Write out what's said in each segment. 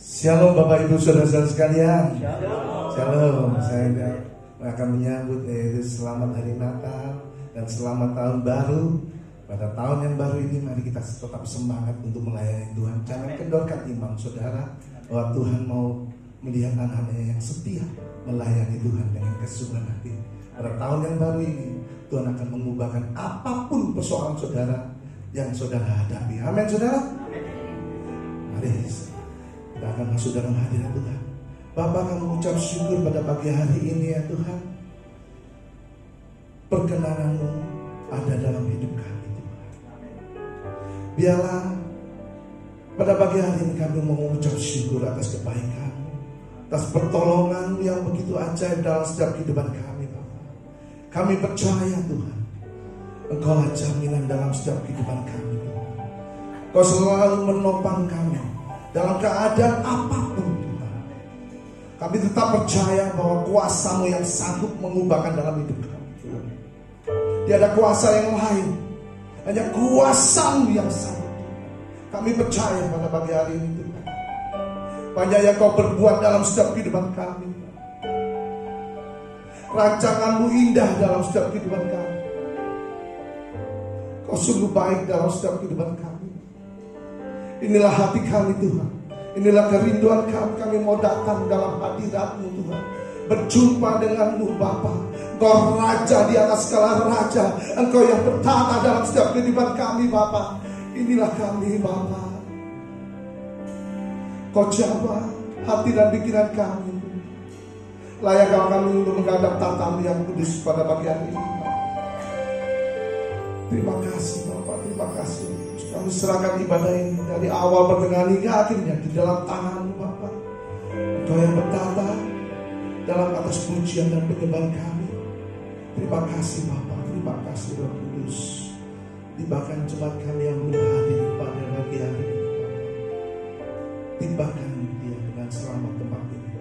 Shalom Bapak Ibu Saudara-saudara sekalian. Shalom. Saya akan menyambut yaitu selamat hari Natal dan selamat tahun baru. Pada tahun yang baru ini mari kita tetap semangat untuk melayani Tuhan. Jangan kendorkan iman saudara bahwa Tuhan mau melihat anak-anaknya yang setia melayani Tuhan dengan kesungguhan hati. Pada tahun yang baru ini Tuhan akan mengubahkan apapun persoalan saudara yang saudara hadapi. Amin saudara. Mari kita akan masuk dalam hadirat Tuhan. Bapak kami mengucap syukur pada pagi hari ini ya Tuhan. Perkenanan-Mu ada dalam hidup kami Tuhan. Biarlah pada pagi hari ini kami mengucap syukur atas kebaikan, atas pertolongan yang begitu ajaib dalam setiap kehidupan kami Bapak. Kami percaya Tuhan, Engkaulah jaminan dalam setiap kehidupan kami Tuhan. Kau selalu menopang kami dalam keadaan apapun Tuhan. Kami tetap percaya bahwa kuasa-Mu yang sanggup mengubahkan dalam hidup kami Tuhan. Tiada kuasa yang lain, hanya kuasa-Mu yang sanggup. Kami percaya pada pagi hari ini Tuhan. Banyak yang Kau berbuat dalam setiap kehidupan kami. Rancangan-Mu indah dalam setiap kehidupan kami. Kau sungguh baik dalam setiap kehidupan kami. Inilah hati kami Tuhan. Inilah kerinduan kami. Kami mau datang dalam hadirat-Mu Tuhan. Berjumpa dengan-Mu Bapa. Engkau Raja di atas segala raja. Engkau yang bertata dalam setiap kehidupan kami Bapa. Inilah kami Bapa. Kau jawab hati dan pikiran kami. Layakkah kami untuk menghadap tata-Mu yang kudus pada pagi hari ini. Terima kasih Bapak. Terima kasih. Kami serahkan ibadah ini dari awal pertengahan hingga akhirnya di dalam tangan-Mu Bapak. Engkau yang bertata dalam atas pujian dan penyembahan kami. Terima kasih Bapak. Terima kasih Roh Kudus. Tibakan jemaat kami yang belum hadir pada pagi hari ini Bapak. Tibakan dia dengan selamat tempat ini.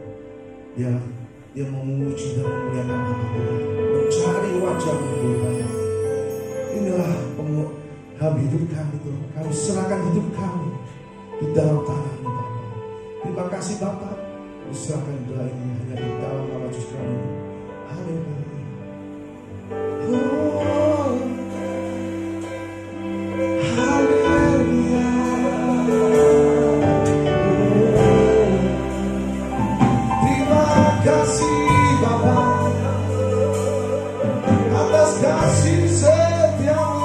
Dia mau memuji dan memuliakan nama Tuhan. Mencari wajah-Mu Tuhan. Inilah hidup kami Tuhan. Kami serahkan hidup kami di dalam tangan-Mu Bapa. Terima kasih Bapa. Kami serahkan doa ini hanya di dalam nama Yesus kami. Haleluya. Oh, haleluya. Terima kasih Bapa atas kasih setia-Mu.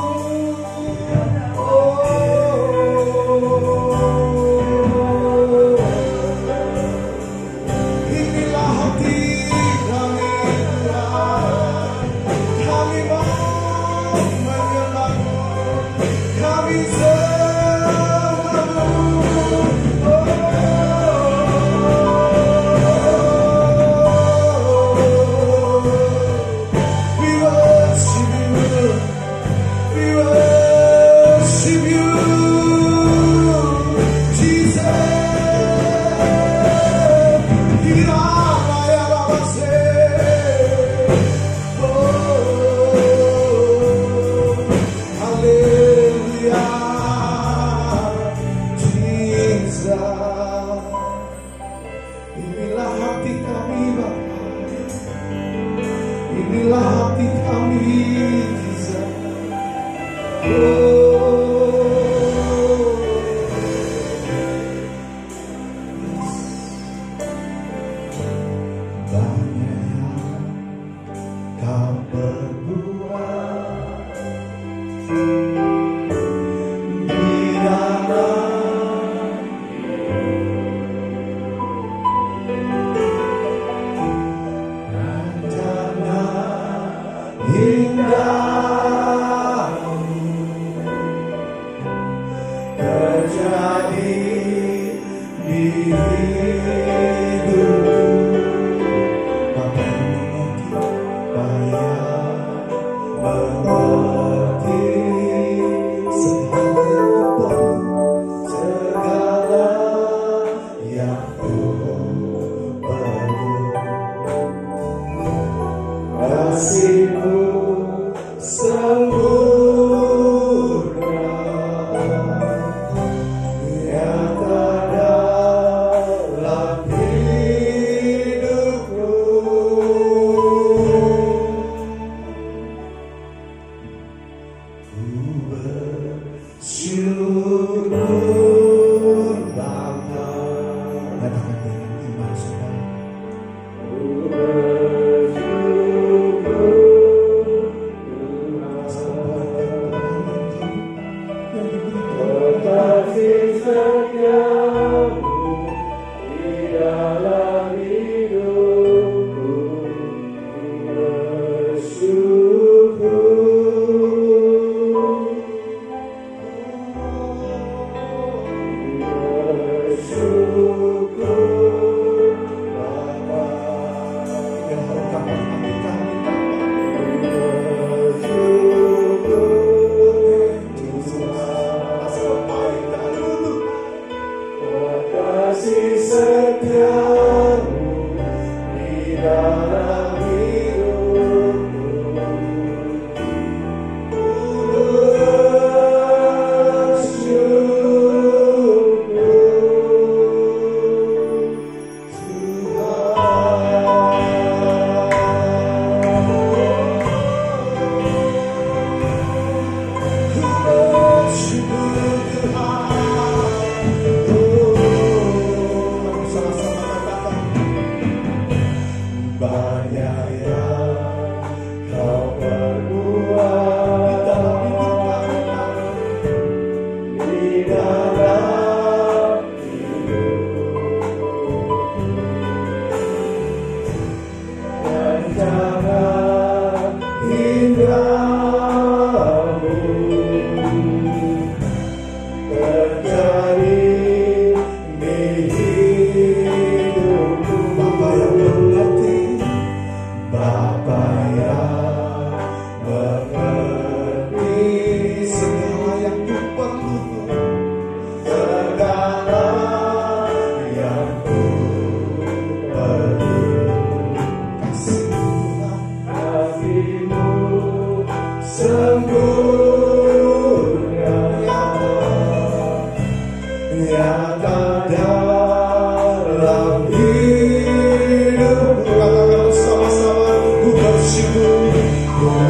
nyata dalam hidupku. Katakan bersama-sama, ku bersyukur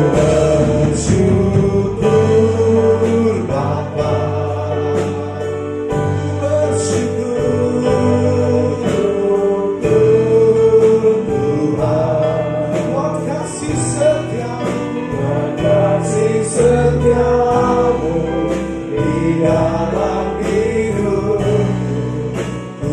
Bapa, bersyukur Tuhan. Buat kasih setiamu di dalam hidup, ku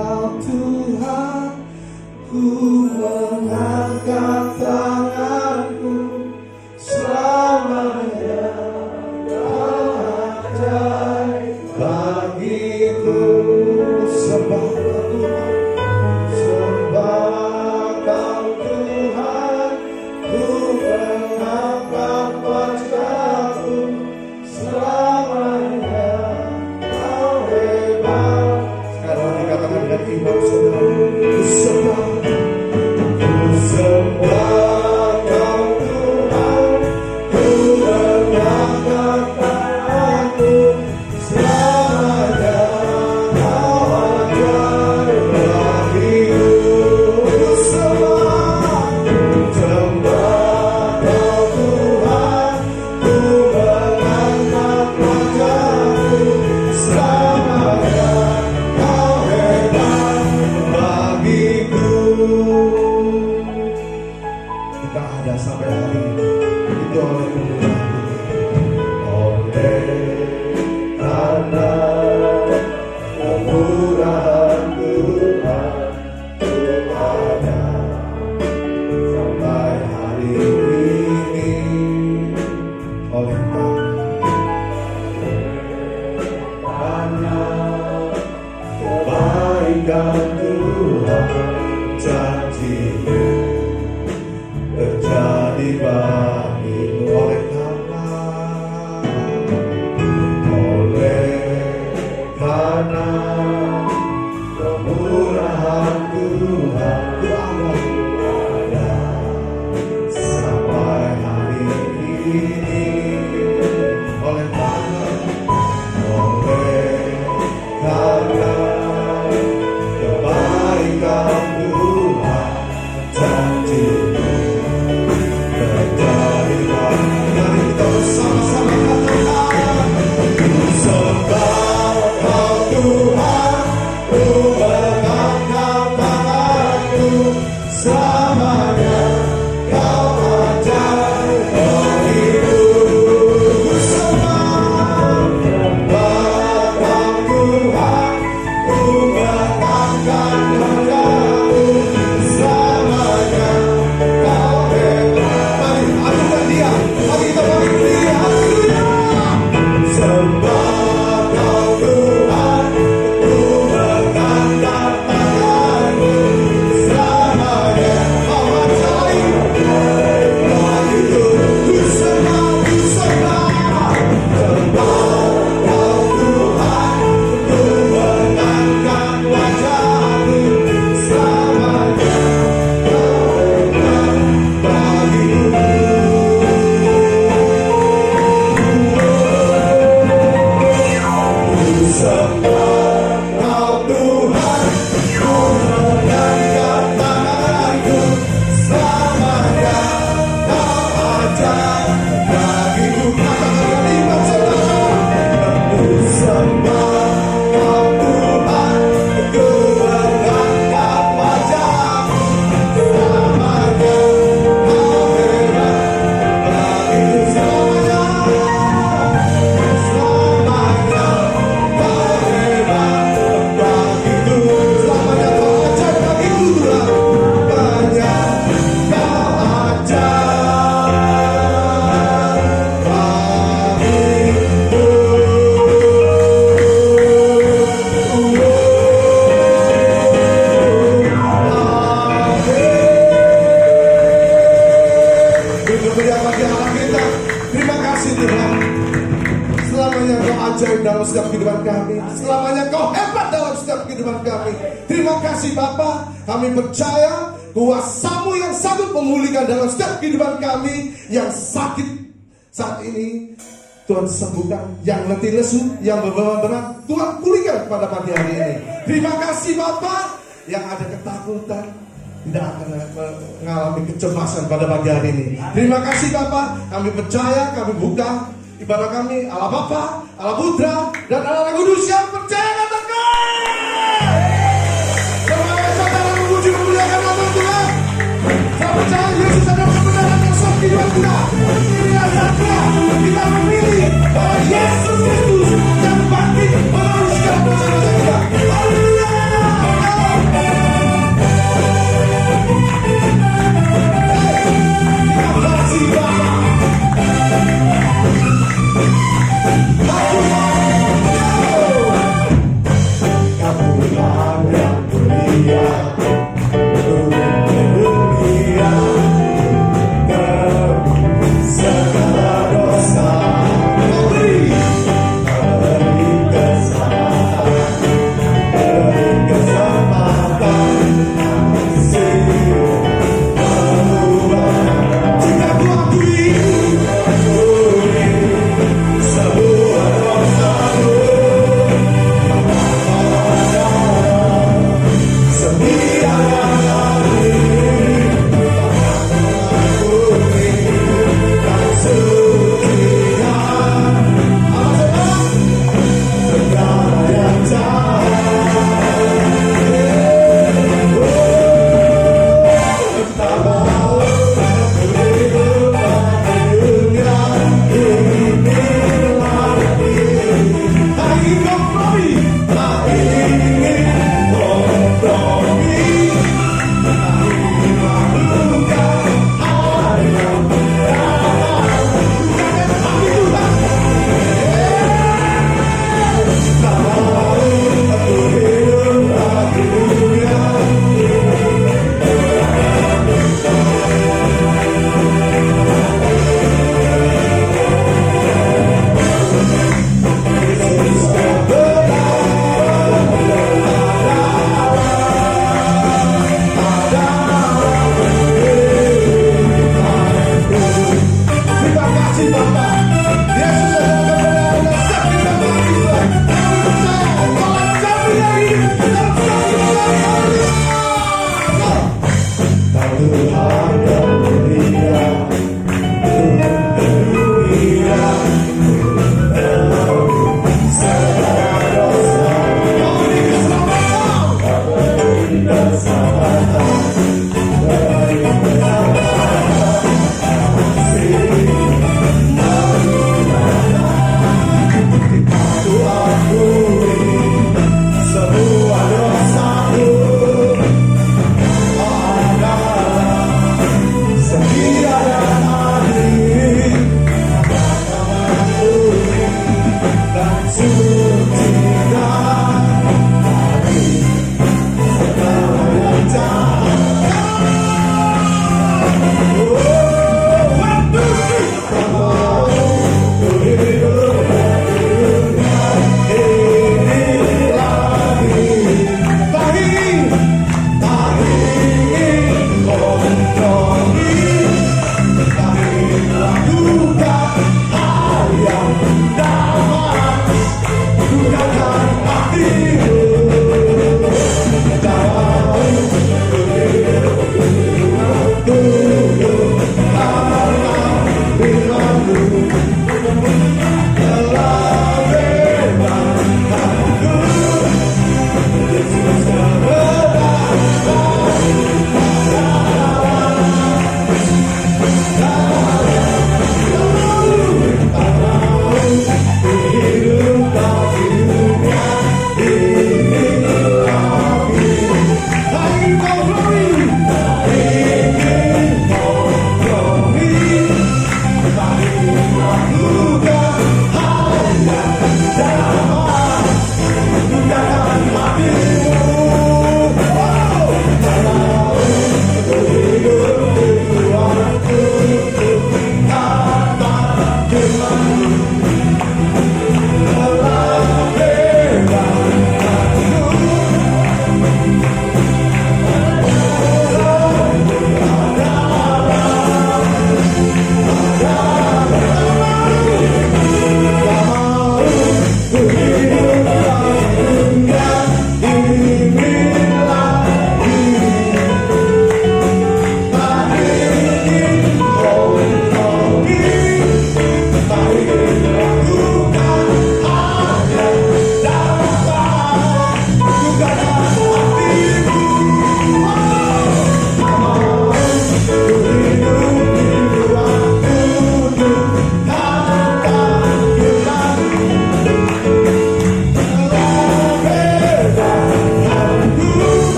Engkau Tuhan, ku mengangkat tanganku, selamanya Kau ajaib bagiku. Sembah Tuhan, sembah Kau Tuhan, ku mengangkat wajahku, selamanya Kau hebat. Sekarang dikatakan dengan iman saudara, ku sembah, ku sembah Kau Tuhan, ku mengangkat tanganku, selamanya Kau ajaib bagiku. Ku sembah, sembah Kau Tuhan, ku mengangkat wajahku, selamanya Kau hebat bagiku. Kita ada sampai hari ini itu oleh kemuliaan oleh karena kemurahan Tuhan, ku ada sampai hari ini oleh karena kebaikan Tuhan, janji-Mu terjadi bagimu. Oleh karena kemurahan Tuhan, ku ada sampai hari ini. Oleh karena kebaikan Tuhan, janji-Mu terjadi bagimu. Mari kita bersama-sama katakan, ku sembah Kau Tuhan, ku mengangkat tanganku, selamanya Kau ajaib bagiku. Ku sembah Kau Tuhan, ku mengangkat wajahku, selamanya Kau hebat. Mari adukan Dia, mari kita balik Dia. Haleluya. Sembah Kau Tuhan, ku mengangkat tanganku, selamanya Kau ajaib bagiku. Ku sembah, ku sembah, sembah Kau Tuhan, ku mengangkat wajahku, selamanya Kau hebat bagiku. Ku sembah Kau Tuhan, ku mengangkat tanganku, selamanya Kau ajaib bagiku. Katakan dengan iman saudara, ku sembah Kau Tuhan, ku mengangkat wajahku, selamanya Kau hebat bagiku. Selamanya Kau hebat bagiku, selamanya Kau ajaib bagiku Tuhan, banyak Kau ajaib bagiku. Untuk beriakan di Allah kita, terima kasih Tuhan. Selamanya Kau ajaib dalam setiap kehidupan kami, selamanya Kau hebat dalam setiap kehidupan kami. Terima kasih Bapa, kami percaya kuasa-Mu yang sanggup memulihkan dalam setiap kehidupan kami. Yang sakit saat ini Tuhan sembuhkan, yang letih lesu, yang beban berat Tuhan pulihkan pada pagi hari ini. Terima kasih Bapa, yang ada ketakutan tidak akan mengalami kecemasan pada pagi hari ini. Terima kasih Bapa, kami percaya, kami buka ibadah kami Allah Bapa, Allah Putra, dan Allah Roh Kudus yang percaya katakan. Semoga saudara memuji memuliakan nama Tuhan. Saya percaya Yesus adalah kebenaran yang sah kehidupan kita. Inilah saatnya kita memilih bahwa Yesus Kristus yang bangkit meneruskan dosa-dosa kita. Haleluya. Segala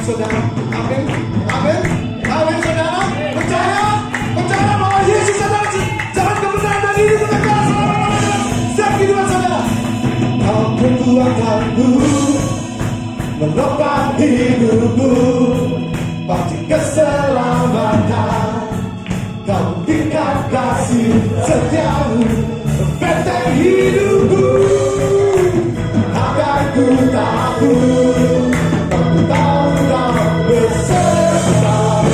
saudara. Amin, amin, amin saudara. Percaya bahwa Yesus adalah jalan kebenaran dan hidup kekal selama-lamanya setiap kehidupan saudara. Kau kekuatanku, menopang hidupku, pasti keselamatan. Kau berikan kasih setiamu, benteng hidupku, agar ku takut, aku tahu kau besertamu.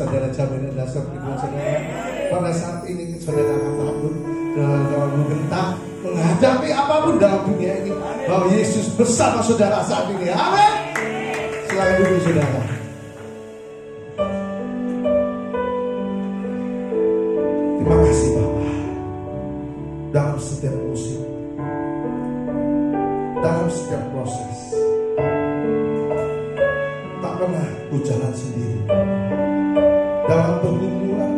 Saudara jaminan dasar kehidupan saudara. Pada saat ini saudara akan takut dalam bentak menghadapi apapun dalam dunia ini, bahwa Yesus bersama saudara saat ini. Amin. Silakan duduk saudara. Terima kasih Bapa. Dalam setiap musim, dalam setiap proses, tak pernah ku jalan sendiri. Dalam pergumulan,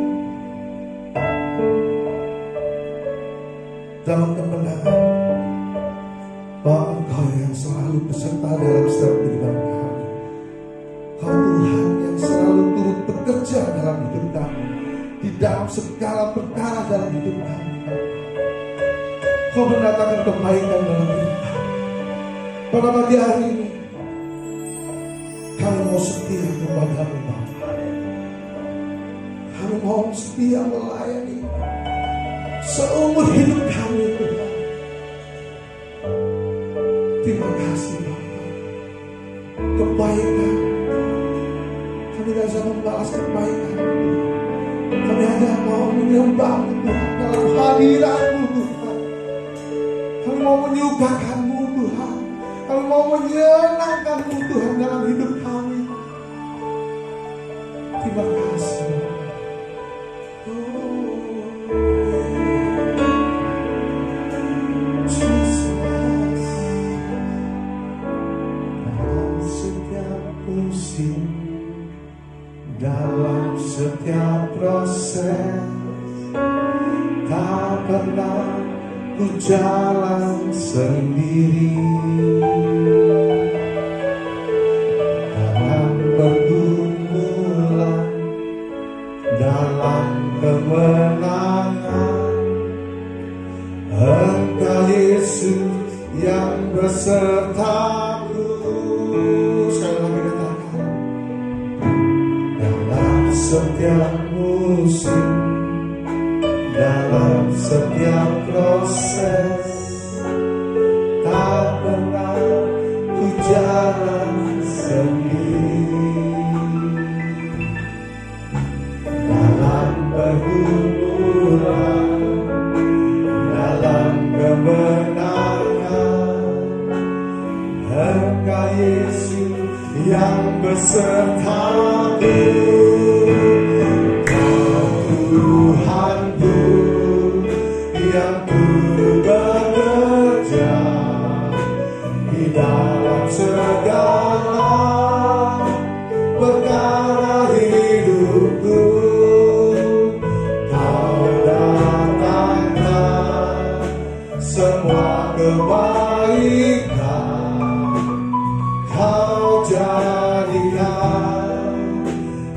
dalam kemenangan, bahwa Engkau yang selalu beserta dalam setiap kehidupan kami. Kau Tuhan yang selalu turut bekerja dalam hidup kami, di dalam segala perkara dalam hidup kami. Kau mendatangkan kebaikan dalam hidup kami. Pada pagi hari ini, kami mau setia kepada-Mu Bapa. Kami mau setia melayani seumur hidup kami Tuhan. Terima kasih Bapa. Kebaikan, kami tidak bisa membalas kebaikan. Kami hanya mau menyembah-Mu Tuhan dalam hadirat-Mu Tuhan. Kami mau menyukakan-Mu Tuhan. Kami mau menyenangkan-Mu Tuhan dalam hidup kami. Terima kasih Bapa. Dalam setiap proses, tak pernah ku jalan sendiri. Dalam pergumulan, dalam kemenangan, Engkau Yesus yang besertaku. Sekali lagi katakan, setiap musim, dalam setiap proses, tak pernah ku jalan sendiri. Dalam pergumulan, dalam kemenangan, Engkau Yesus yang besertaku. Tuhanku yang ku bekerja di dalam segala perkara hidupku. Kau datangkan semua kebaikan, Kau jadikan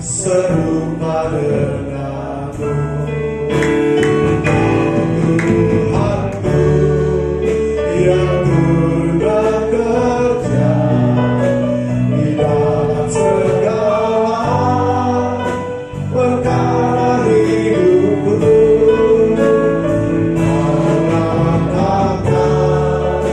serupa dengan Tuhanku yang bekerja di dalam segala perkara hidupku. Kau katakan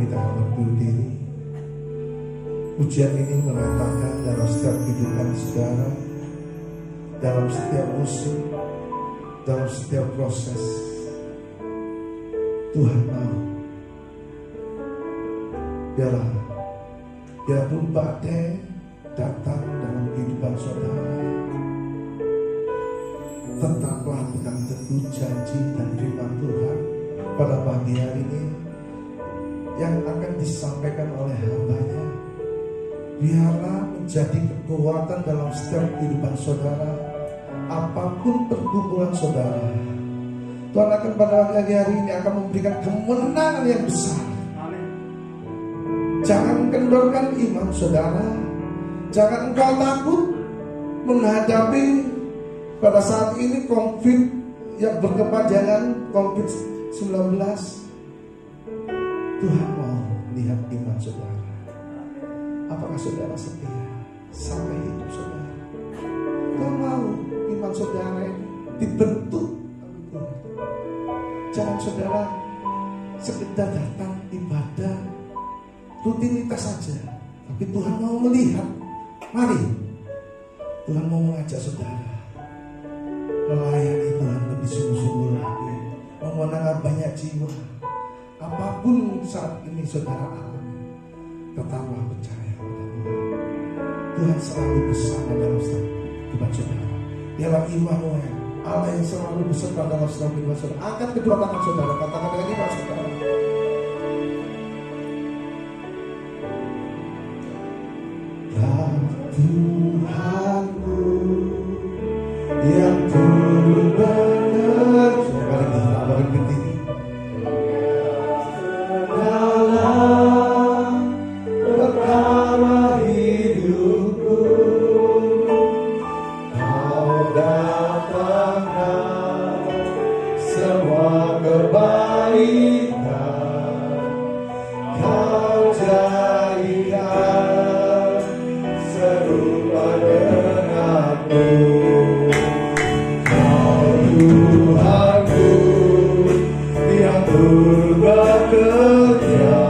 kita akan berdiri diri. Ujian ini mengatakan dalam setiap kehidupan saudara, dalam setiap musim, dalam setiap proses, Tuhan mau biarpun badai datang dalam kehidupan saudara, tetaplah pegang teguh janji dan firman Tuhan pada pagi hari ini yang akan disampaikan oleh hamba-Nya. Biarlah menjadi kekuatan dalam setiap kehidupan saudara, apapun pergumulan saudara. Tuhan akan pada pagi hari ini akan memberikan kemenangan yang besar. Jangan kendorkan iman saudara. Jangan engkau takut menghadapi pada saat ini COVID yang berkepanjangan, COVID-19. Tuhan mau lihat iman saudara. Apakah saudara setia sampai hidup saudara? Tuhan mau iman saudara ini dibentuk. Jangan saudara sekedar datang ibadah rutinitas saja, tapi Tuhan mau melihat. Mari, Tuhan mau mengajak saudara melayani Tuhan lebih sungguh-sungguh lagi, memenangkan banyak jiwa. Apapun saat ini saudara alami, tetaplah percaya pada Tuhan. Tuhan selalu bersama dalam setiap kehidupan saudara. Dialah Immanuel, Allah yang selalu beserta dalam setiap kehidupan saudara. Angkat kedua tangan saudara, katakan dengan iman saudara. Tuhanku yang turut bekerja dalam perkara hidupku, Kau datangkan semua kebaikan, Kau jadikan serupa denganku. Kau Tuhanku yang turut bekerja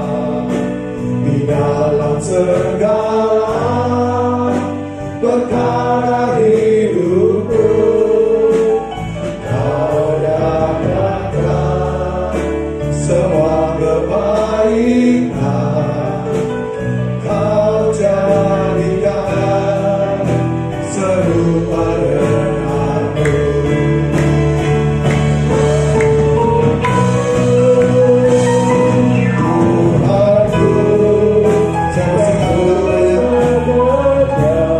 di dalam segala perkara hidupku. Kau datangkan semua kebaikan, Kau jadikan serupa denganku. Tuhanku, jangan bekerja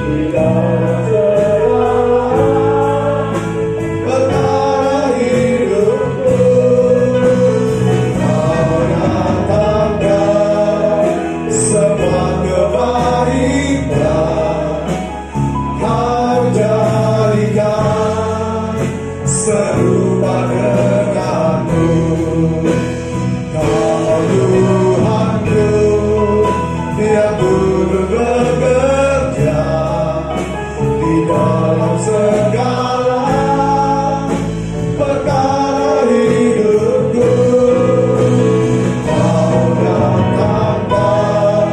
di dalam segala perkara hidupku. Kau datangkan semua kebaikan, Kau jadikan serupa denganku. Kau Tuhanku yang turut bekerja di dalam segala perkara hidupku. Kau datangkan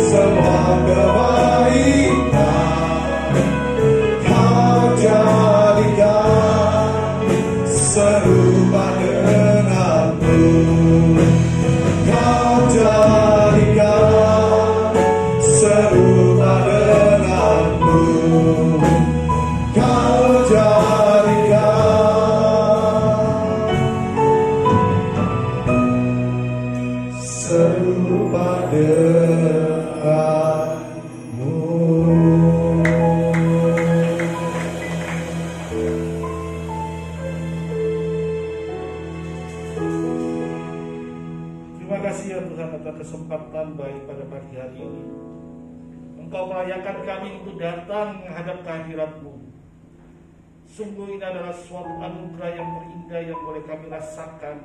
semua kebaikan, Kau jadikan serupa denganku. Kau jadikan serupa denganku. Kau jadikan serupa denganmu. Terima kasih ya Tuhan atas kesempatan baik pada pagi hari ini. Engkau melayakan kami untuk datang menghadap kehadirat-Mu. Sungguh ini adalah suatu anugerah yang terindah yang boleh kami rasakan,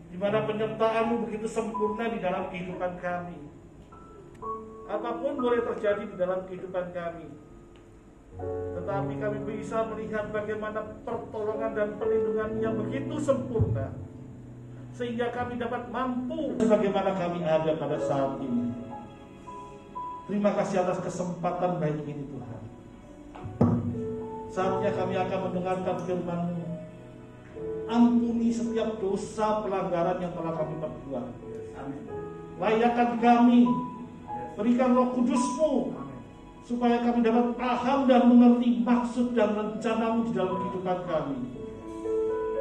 di mana penyertaan-Mu begitu sempurna di dalam kehidupan kami. Apapun boleh terjadi di dalam kehidupan kami, tetapi kami bisa melihat bagaimana pertolongan dan perlindungan yang begitu sempurna sehingga kami dapat mampu sebagaimana kami ada pada saat ini. Terima kasih atas kesempatan baik ini Tuhan. Saatnya kami akan mendengarkan firman-Mu. Ampuni setiap dosa pelanggaran yang telah kami perbuat. Layakkan kami, berikan Roh Kudus-Mu, supaya kami dapat paham dan mengerti maksud dan rencana-Mu di dalam kehidupan kami.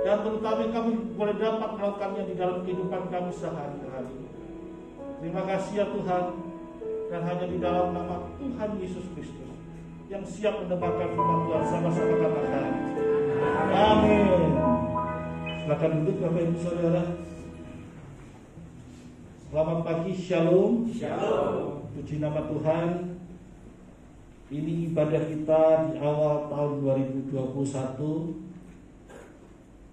Dan terutama kami boleh dapat melakukannya di dalam kehidupan kami sehari-hari. Terima kasih ya Tuhan. Dan hanya di dalam nama Tuhan Yesus Kristus yang siap mendengarkan firman Tuhan, sama-sama katakan amin. Silakan duduk Bapak Ibu Saudara. Selamat pagi, shalom. Shalom. Puji nama Tuhan. Ini ibadah kita di awal tahun 2021.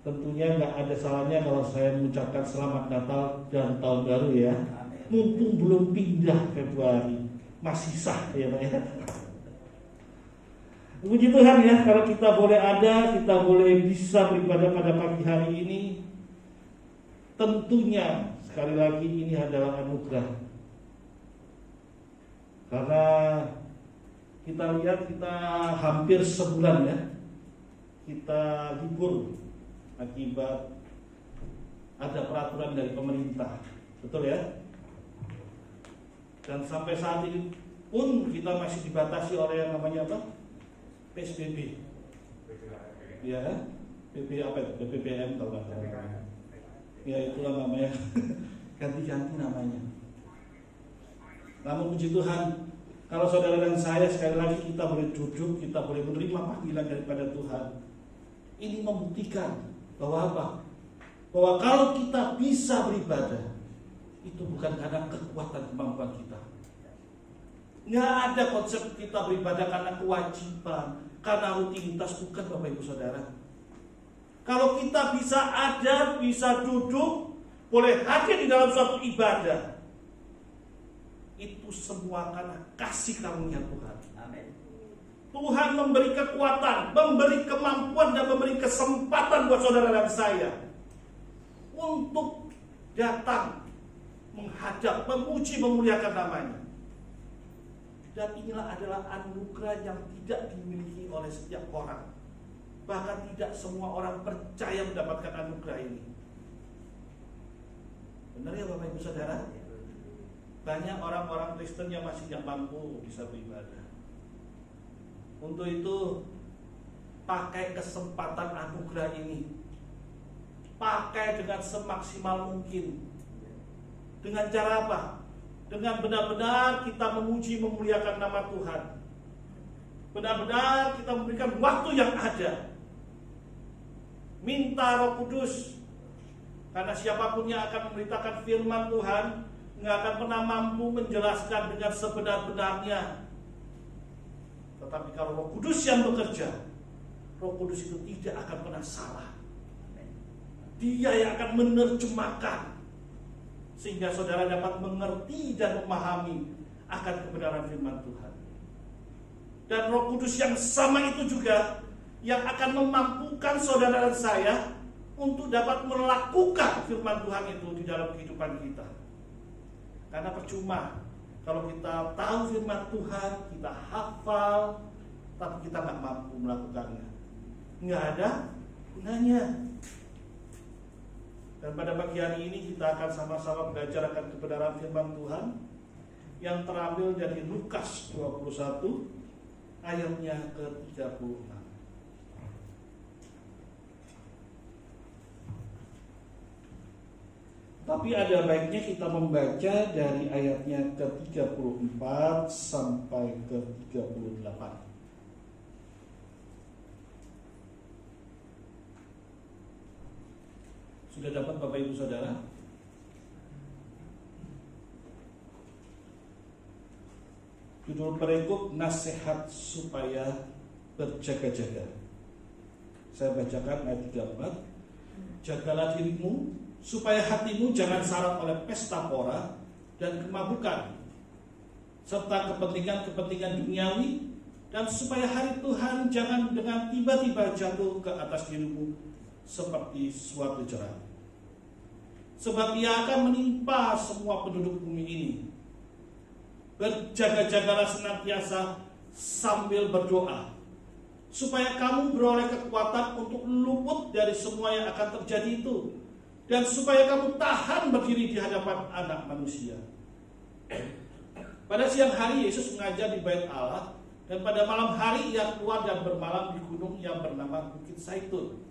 Tentunya nggak ada salahnya kalau saya mengucapkan selamat Natal dan Tahun Baru ya. Mumpung belum pindah Februari, masih sah ya Pak ya. Puji Tuhan ya, kalau kita boleh ada, kita boleh bisa beribadah pada pagi hari ini. Tentunya sekali lagi ini adalah anugerah. Karena kita lihat kita hampir sebulan ya, kita libur akibat ada peraturan dari pemerintah, betul ya? Dan sampai saat ini pun kita masih dibatasi oleh yang namanya apa? PSBB. Ya, PP apa itu? PPPM kalau nggak salah. Ya itulah namanya. Ganti-ganti namanya. Namun puji Tuhan, kalau saudara dan saya sekali lagi kita boleh duduk, kita boleh menerima panggilan daripada Tuhan. Ini membuktikan bahwa apa? Bahwa kalau kita bisa beribadah, itu bukan karena kekuatan kemampuan kita. Nggak ada konsep kita beribadah karena kewajiban, karena rutinitas, bukan Bapak Ibu Saudara. Kalau kita bisa ada, bisa duduk, boleh hadir di dalam suatu ibadah, itu semua karena kasih karunia Tuhan. Amin. Tuhan memberi kekuatan, memberi kemampuan dan memberi kesempatan buat saudara dan saya untuk datang menghadap, memuji, memuliakan namanya. Dan inilah adalah anugerah yang tidak dimiliki oleh setiap orang. Bahkan tidak semua orang percaya mendapatkan anugerah ini. Benar ya Bapak Ibu Saudara? Banyak orang-orang Kristen yang masih tidak mampu bisa beribadah. Untuk itu, pakai kesempatan anugerah ini. Pakai dengan semaksimal mungkin. Dengan cara apa? Dengan benar-benar kita memuji, memuliakan nama Tuhan. Benar-benar kita memberikan waktu yang ada. Minta Roh Kudus. Karena siapapun yang akan memberitakan firman Tuhan nggak akan pernah mampu menjelaskan dengan sebenar-benarnya. Tetapi kalau Roh Kudus yang bekerja, Roh Kudus itu tidak akan pernah salah. Dia yang akan menerjemahkan sehingga saudara dapat mengerti dan memahami akan kebenaran firman Tuhan. Dan Roh Kudus yang sama itu juga yang akan memampukan saudara dan saya untuk dapat melakukan firman Tuhan itu di dalam kehidupan kita. Karena percuma kalau kita tahu firman Tuhan, kita hafal, tapi kita nggak mampu melakukannya. Nggak ada gunanya. Dan pada pagi hari ini kita akan sama-sama belajar akan kebenaran firman Tuhan yang terambil dari Lukas 21 ayatnya ke-36. Tapi ada baiknya kita membaca dari ayatnya ke-34 sampai ke-38. Sudah dapat Bapak Ibu Saudara? Judul perikop nasihat supaya berjaga-jaga. Saya bacakan ayat 34. Jagalah dirimu supaya hatimu jangan syarat oleh pesta pora dan kemabukan serta kepentingan-kepentingan duniawi, dan supaya hari Tuhan jangan dengan tiba-tiba jatuh ke atas dirimu seperti suatu jerah. sebab ia akan menimpa semua penduduk bumi ini. Berjaga-jagalah senantiasa sambil berdoa, supaya kamu beroleh kekuatan untuk luput dari semua yang akan terjadi itu, dan supaya kamu tahan berdiri di hadapan Anak Manusia. Pada siang hari Yesus mengajar di Bait Allah, dan pada malam hari ia keluar dan bermalam di gunung yang bernama Bukit Zaitun.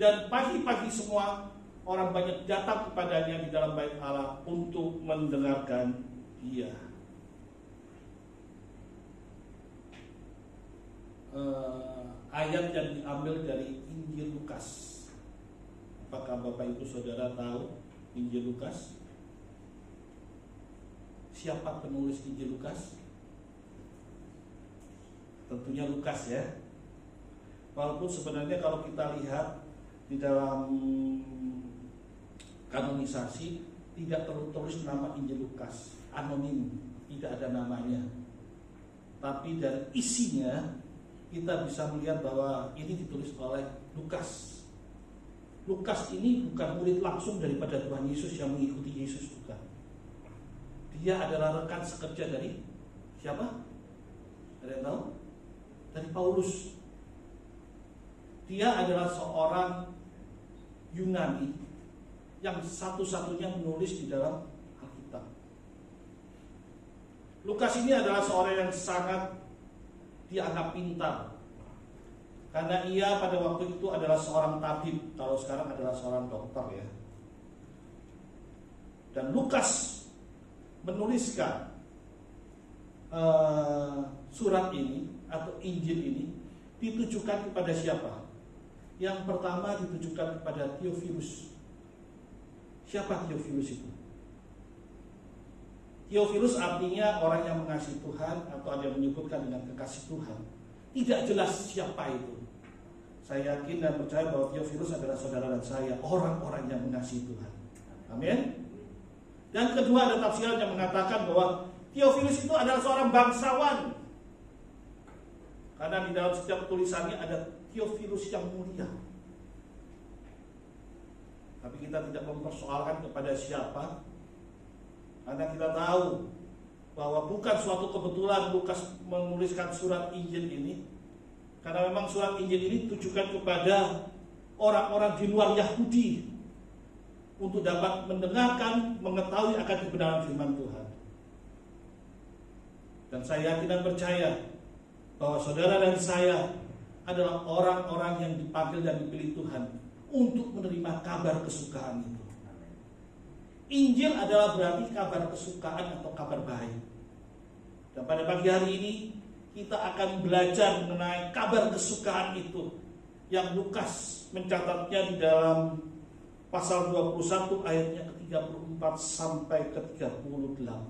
Dan pagi-pagi semua orang banyak datang kepadanya di dalam Bait Allah untuk mendengarkan dia. Ayat yang diambil dari Injil Lukas. Apakah Bapak Ibu Saudara tahu Injil Lukas? Siapa penulis Injil Lukas? Tentunya Lukas ya. Walaupun sebenarnya kalau kita lihat di dalam kanonisasi tidak tertulis nama Injil Lukas, anonim, tidak ada namanya. Tapi dari isinya kita bisa melihat bahwa ini ditulis oleh Lukas. Lukas ini bukan murid langsung daripada Tuhan Yesus yang mengikuti Yesus, bukan. Dia adalah rekan sekerja dari siapa? Ada yang tahu? Dari Paulus. Dia adalah seorang Yunani yang satu-satunya menulis di dalam Alkitab. Lukas ini adalah seorang yang sangat dianggap pintar, karena ia pada waktu itu adalah seorang tabib, kalau sekarang adalah seorang dokter ya. Dan Lukas menuliskan surat ini atau Injil ini ditujukan kepada siapa? Yang pertama ditujukan kepada Theophilus. Siapa Theophilus itu? Theophilus artinya orang yang mengasihi Tuhan, atau ada yang menyebutkan dengan kekasih Tuhan. Tidak jelas siapa itu. Saya yakin dan percaya bahwa Theophilus adalah saudara dan saya, orang-orang yang mengasihi Tuhan. Amin. Dan kedua, ada tafsiran yang mengatakan bahwa Theophilus itu adalah seorang bangsawan. Karena di dalam setiap tulisannya ada Theophilus yang mulia. Tapi kita tidak mempersoalkan kepada siapa, karena kita tahu bahwa bukan suatu kebetulan Lukas menuliskan surat Injil ini. Karena memang surat Injil ini ditujukan kepada orang-orang di luar Yahudi, untuk dapat mendengarkan, mengetahui akan kebenaran firman Tuhan. Dan saya yakin dan percaya bahwa saudara dan saya adalah orang-orang yang dipanggil dan dipilih Tuhan untuk menerima kabar kesukaan itu. Injil adalah berarti kabar kesukaan atau kabar baik. Dan pada pagi hari ini kita akan belajar mengenai kabar kesukaan itu, yang Lukas mencatatnya di dalam pasal 21 ayatnya ke-34 sampai ke-38.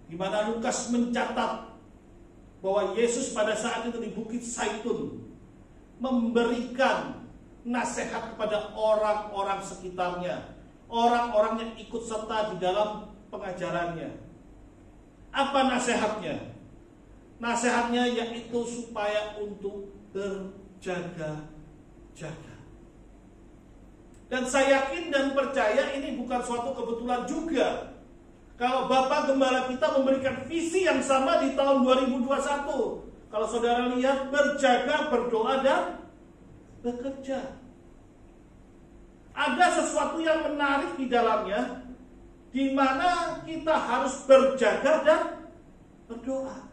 Di mana Lukas mencatat bahwa Yesus pada saat itu di Bukit Zaitun memberikan nasihat kepada orang-orang sekitarnya, orang-orang yang ikut serta di dalam pengajarannya. Apa nasihatnya? Nasihatnya yaitu supaya untuk berjaga-jaga. Dan saya yakin dan percaya ini bukan suatu kebetulan juga kalau Bapak Gembala kita memberikan visi yang sama di tahun 2021. Kalau saudara lihat, berjaga, berdoa, dan bekerja. Ada sesuatu yang menarik di dalamnya, di mana kita harus berjaga dan berdoa.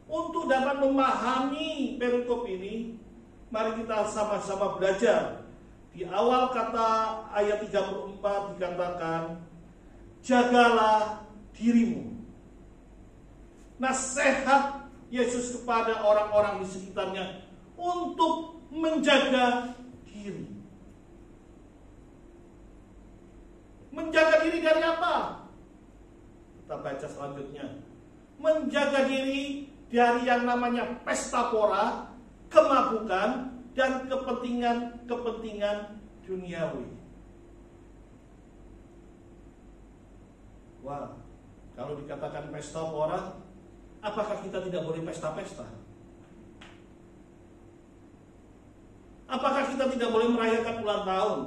Untuk dapat memahami perikop ini, mari kita sama-sama belajar. Di awal kata ayat 34 dikatakan, jagalah dirimu. Nasihat Yesus kepada orang-orang di sekitarnya untuk menjaga diri. Menjaga diri dari apa? Kita baca selanjutnya. Menjaga diri dari yang namanya pesta pora, kemabukan, dan kepentingan duniawi. Wah, kalau dikatakan pesta pora, apakah kita tidak boleh pesta-pesta? Apakah Apakah kita tidak boleh merayakan ulang tahun?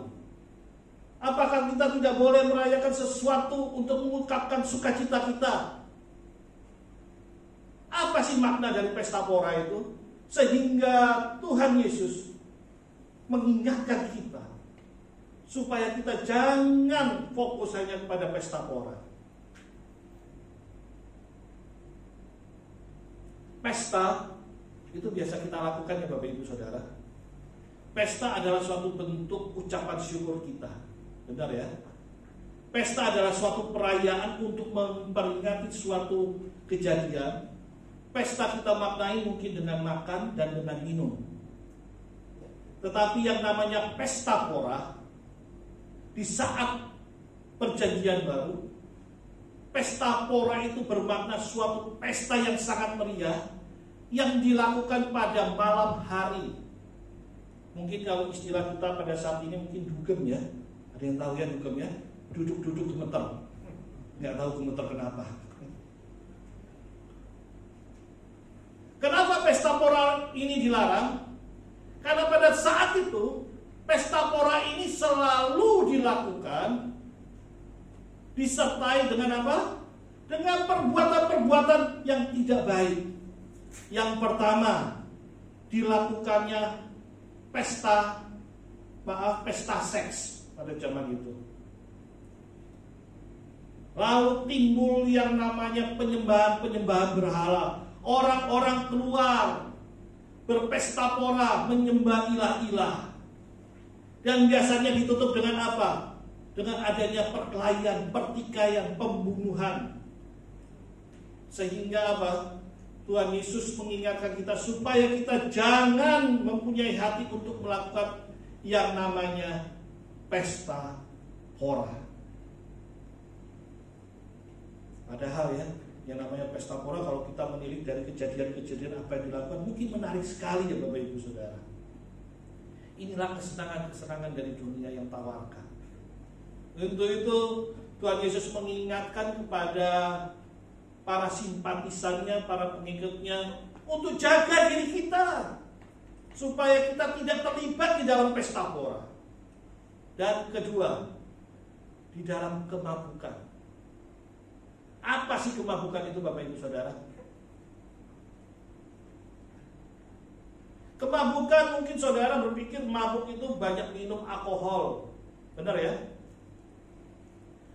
Apakah kita tidak boleh merayakan sesuatu untuk mengungkapkan sukacita kita? Apa sih makna dari pesta pora itu? Sehingga Tuhan Yesus mengingatkan kita supaya kita jangan fokus hanya kepada pesta pora. Pesta itu biasa kita lakukan ya Bapak Ibu Saudara. Pesta adalah suatu bentuk ucapan syukur kita. Benar ya? Pesta adalah suatu perayaan untuk memperingati suatu kejadian. Pesta kita maknai mungkin dengan makan dan dengan minum. Tetapi yang namanya pesta pora, di saat perjanjian baru, pesta pora itu bermakna suatu pesta yang sangat meriah yang dilakukan pada malam hari. Mungkin kalau istilah kita pada saat ini mungkin dugem ya. Ada yang tahu ya dugem ya? Duduk-duduk gemeter. Nggak tahu gemeter kenapa. Kenapa pesta pora ini dilarang? Karena pada saat itu pesta pora ini selalu dilakukan disertai dengan apa? Dengan perbuatan-perbuatan yang tidak baik. Yang pertama, dilakukannya pesta seks pada zaman itu. Lalu timbul yang namanya penyembahan berhala. Orang-orang keluar berpesta pora menyembah ilah-ilah. Dan biasanya ditutup dengan apa? Dengan adanya perkelahian, pertikaian, pembunuhan. Sehingga apa? Tuhan Yesus mengingatkan kita supaya kita jangan mempunyai hati untuk melakukan yang namanya pesta pora. Padahal ya, yang namanya pesta pora kalau kita menilik dari kejadian-kejadian apa yang dilakukan mungkin menarik sekali ya Bapak Ibu Saudara. Inilah kesenangan-kesenangan dari dunia yang tawarkan. Untuk itu Tuhan Yesus mengingatkan kepada para simpatisannya, para pengikutnya untuk jaga diri kita supaya kita tidak terlibat di dalam pesta pora. Dan kedua, di dalam kemabukan. Apa sih kemabukan itu Bapak Ibu Saudara? Kemabukan mungkin saudara berpikir mabuk itu banyak minum alkohol. Benar ya?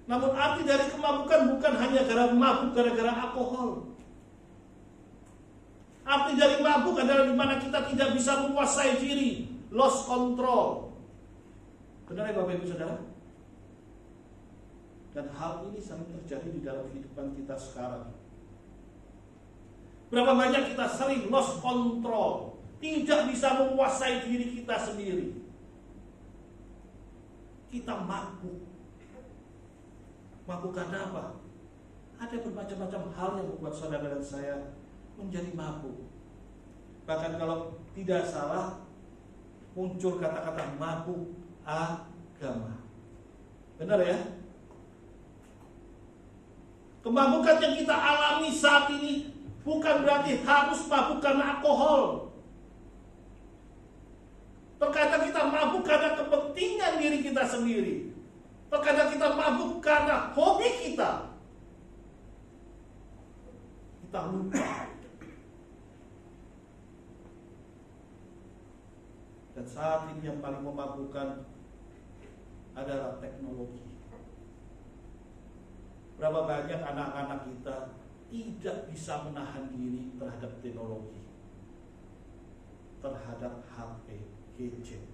Namun arti dari kemabukan bukan hanya mabuk gara-gara alkohol. Arti dari mabuk adalah di mana kita tidak bisa menguasai diri, lost control. Benar ya Bapak Ibu Saudara? Dan hal ini sering terjadi di dalam kehidupan kita sekarang. Berapa banyak kita sering lost control, tidak bisa menguasai diri kita sendiri. Kita mabuk. Mabuk karena apa? Ada bermacam-macam hal yang membuat saudara dan saya menjadi mabuk. Bahkan kalau tidak salah muncul kata-kata mabuk agama. Benar ya? Kemabukan yang kita alami saat ini bukan berarti harus mabuk karena alkohol. Terkadang kita mabuk karena kepentingan diri kita sendiri. Terkadang kita mabuk karena hobi kita. Kita lupa. Dan saat ini yang paling memabukkan adalah teknologi. Berapa banyak anak-anak kita tidak bisa menahan diri terhadap teknologi, terhadap HP, gadget.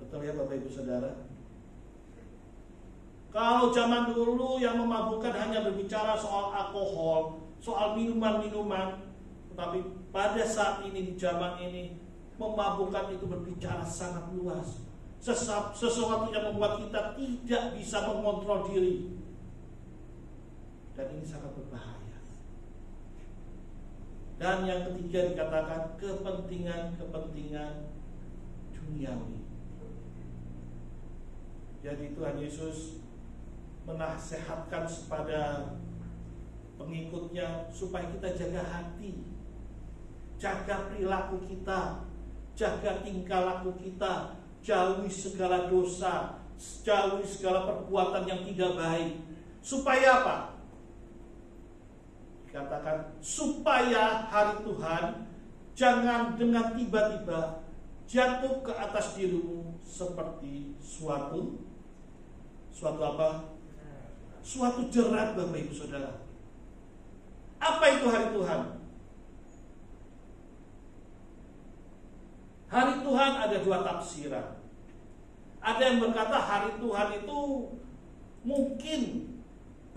Betul ya Bapak Ibu Saudara? Kalau zaman dulu yang memabukkan hanya berbicara soal alkohol, soal minuman-minuman, tetapi pada saat ini, di zaman ini, memabukkan itu berbicara sangat luas. Sesuatu yang membuat kita tidak bisa mengontrol diri. Dan ini sangat berbahaya. Dan yang ketiga dikatakan kepentingan duniawi. Jadi Tuhan Yesus menasihatkan kepada pengikutnya supaya kita jaga hati, jaga perilaku kita, jaga tingkah laku kita, jauhi segala dosa, jauhi segala perbuatan yang tidak baik. Supaya apa? Dikatakan supaya hari Tuhan jangan dengan tiba-tiba jatuh ke atas dirimu seperti suatu apa? Suatu jerat, Bapak Ibu Saudara. Apa itu hari Tuhan? Hari Tuhan ada dua tafsiran. Ada yang berkata hari Tuhan itu mungkin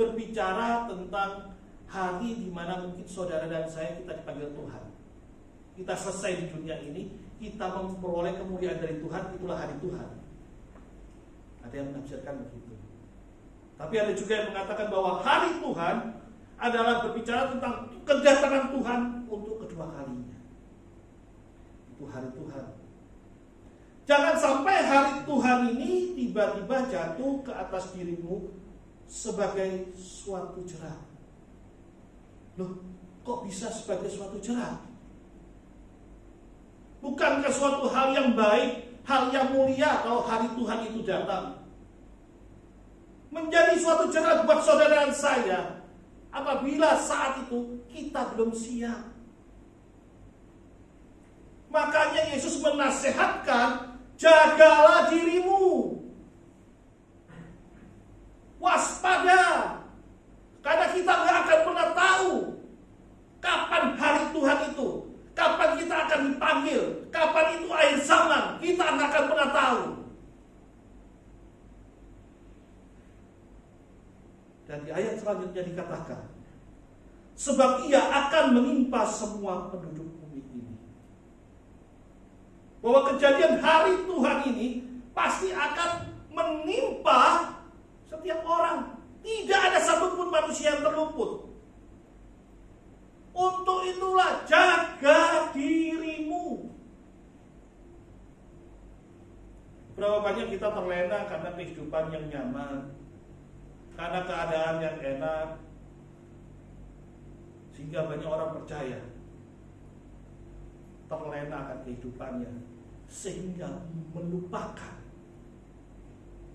berbicara tentang hari di mana mungkin saudara dan saya kita dipanggil Tuhan. Kita selesai di dunia ini, kita memperoleh kemuliaan dari Tuhan, itulah hari Tuhan. Ada yang menafsirkan begitu. Tapi ada juga yang mengatakan bahwa hari Tuhan adalah berbicara tentang kedatangan Tuhan untuk kedua kalinya. Itu hari Tuhan. Jangan sampai hari Tuhan ini tiba-tiba jatuh ke atas dirimu sebagai suatu jerat. Loh, kok bisa sebagai suatu jerat? Bukankah suatu hal yang baik, hal yang mulia kalau hari Tuhan itu datang? Menjadi suatu jerat buat saudara dan saya apabila saat itu kita belum siap. Makanya Yesus menasihatkan, jagalah dirimu, waspada, karena kita nggak akan pernah tahu kapan hari Tuhan itu, kapan kita akan dipanggil, kapan itu akhir zaman, kita nggak akan pernah tahu. Dan di ayat selanjutnya dikatakan, sebab ia akan menimpa semua penduduk bumi ini. Bahwa kejadian hari Tuhan ini pasti akan menimpa setiap orang. Tidak ada satupun manusia yang terluput. Untuk itulah jaga dirimu. Berapa banyak kita terlena karena kehidupan yang nyaman, karena keadaan yang enak, sehingga banyak orang percaya terlena akan kehidupannya, sehingga melupakan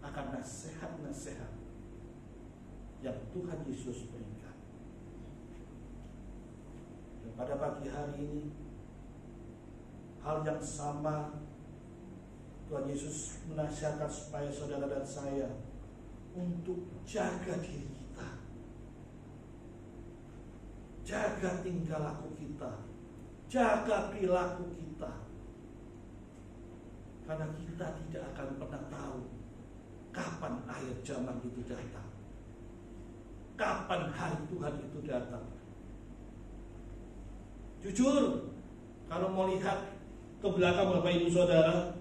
akan nasihat-nasihat yang Tuhan Yesus berikan. Dan pada pagi hari ini, hal yang sama Tuhan Yesus menasihatkan supaya saudara dan saya untuk jaga diri kita, jaga tingkah laku kita, jaga perilaku kita, karena kita tidak akan pernah tahu kapan akhir zaman itu datang, kapan hari Tuhan itu datang. Jujur, kalau mau lihat ke belakang Bapak Ibu Saudara,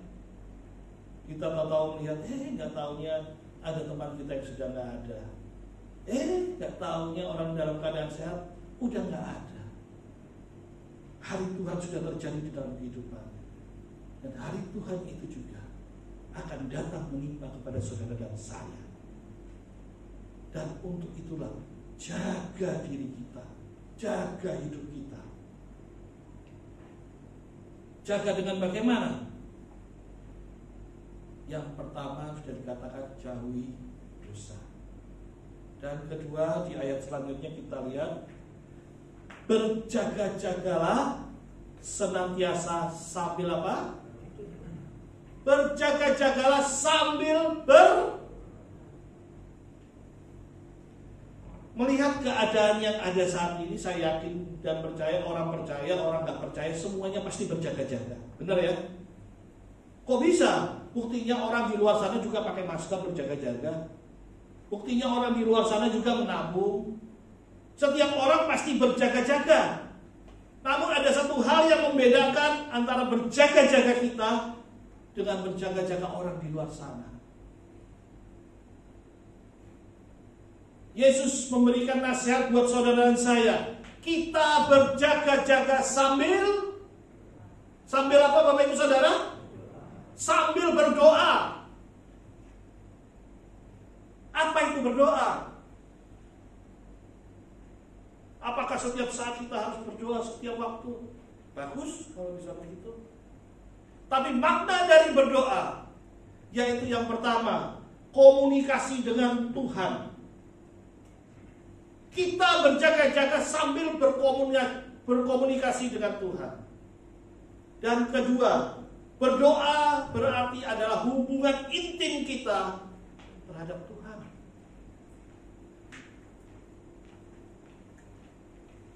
kita tahu melihat, nggak taunya ada teman kita yang sudah nggak ada. Nggak taunya orang dalam keadaan sehat udah nggak ada. Hari Tuhan sudah terjadi di dalam kehidupan, dan hari Tuhan itu juga akan datang menimpa kepada saudara dan saya. Dan untuk itulah jaga diri kita, jaga hidup kita. Jaga dengan bagaimana? Yang pertama sudah dikatakan jauhi dosa. Dan kedua di ayat selanjutnya kita lihat, berjaga-jagalah senantiasa sambil apa? Berjaga-jagalah sambil melihat keadaan yang ada saat ini. Saya yakin dan percaya, orang nggak percaya, semuanya pasti berjaga-jaga. Benar ya? Kok bisa? Buktinya orang di luar sana juga pakai masker berjaga-jaga. Buktinya orang di luar sana juga menabung. Setiap orang pasti berjaga-jaga. Namun ada satu hal yang membedakan antara berjaga-jaga kita dengan berjaga-jaga orang di luar sana. Yesus memberikan nasihat buat saudara dan saya. Kita berjaga-jaga sambil apa Bapak Ibu Saudara? Sambil berdoa. Apa itu berdoa? Apakah setiap saat kita harus berdoa setiap waktu? Bagus kalau bisa begitu. Tapi makna dari berdoa, yaitu yang pertama, komunikasi dengan Tuhan. Kita berjaga-jaga sambil berkomunikasi dengan Tuhan. Dan kedua, berdoa berarti adalah hubungan intim kita terhadap Tuhan.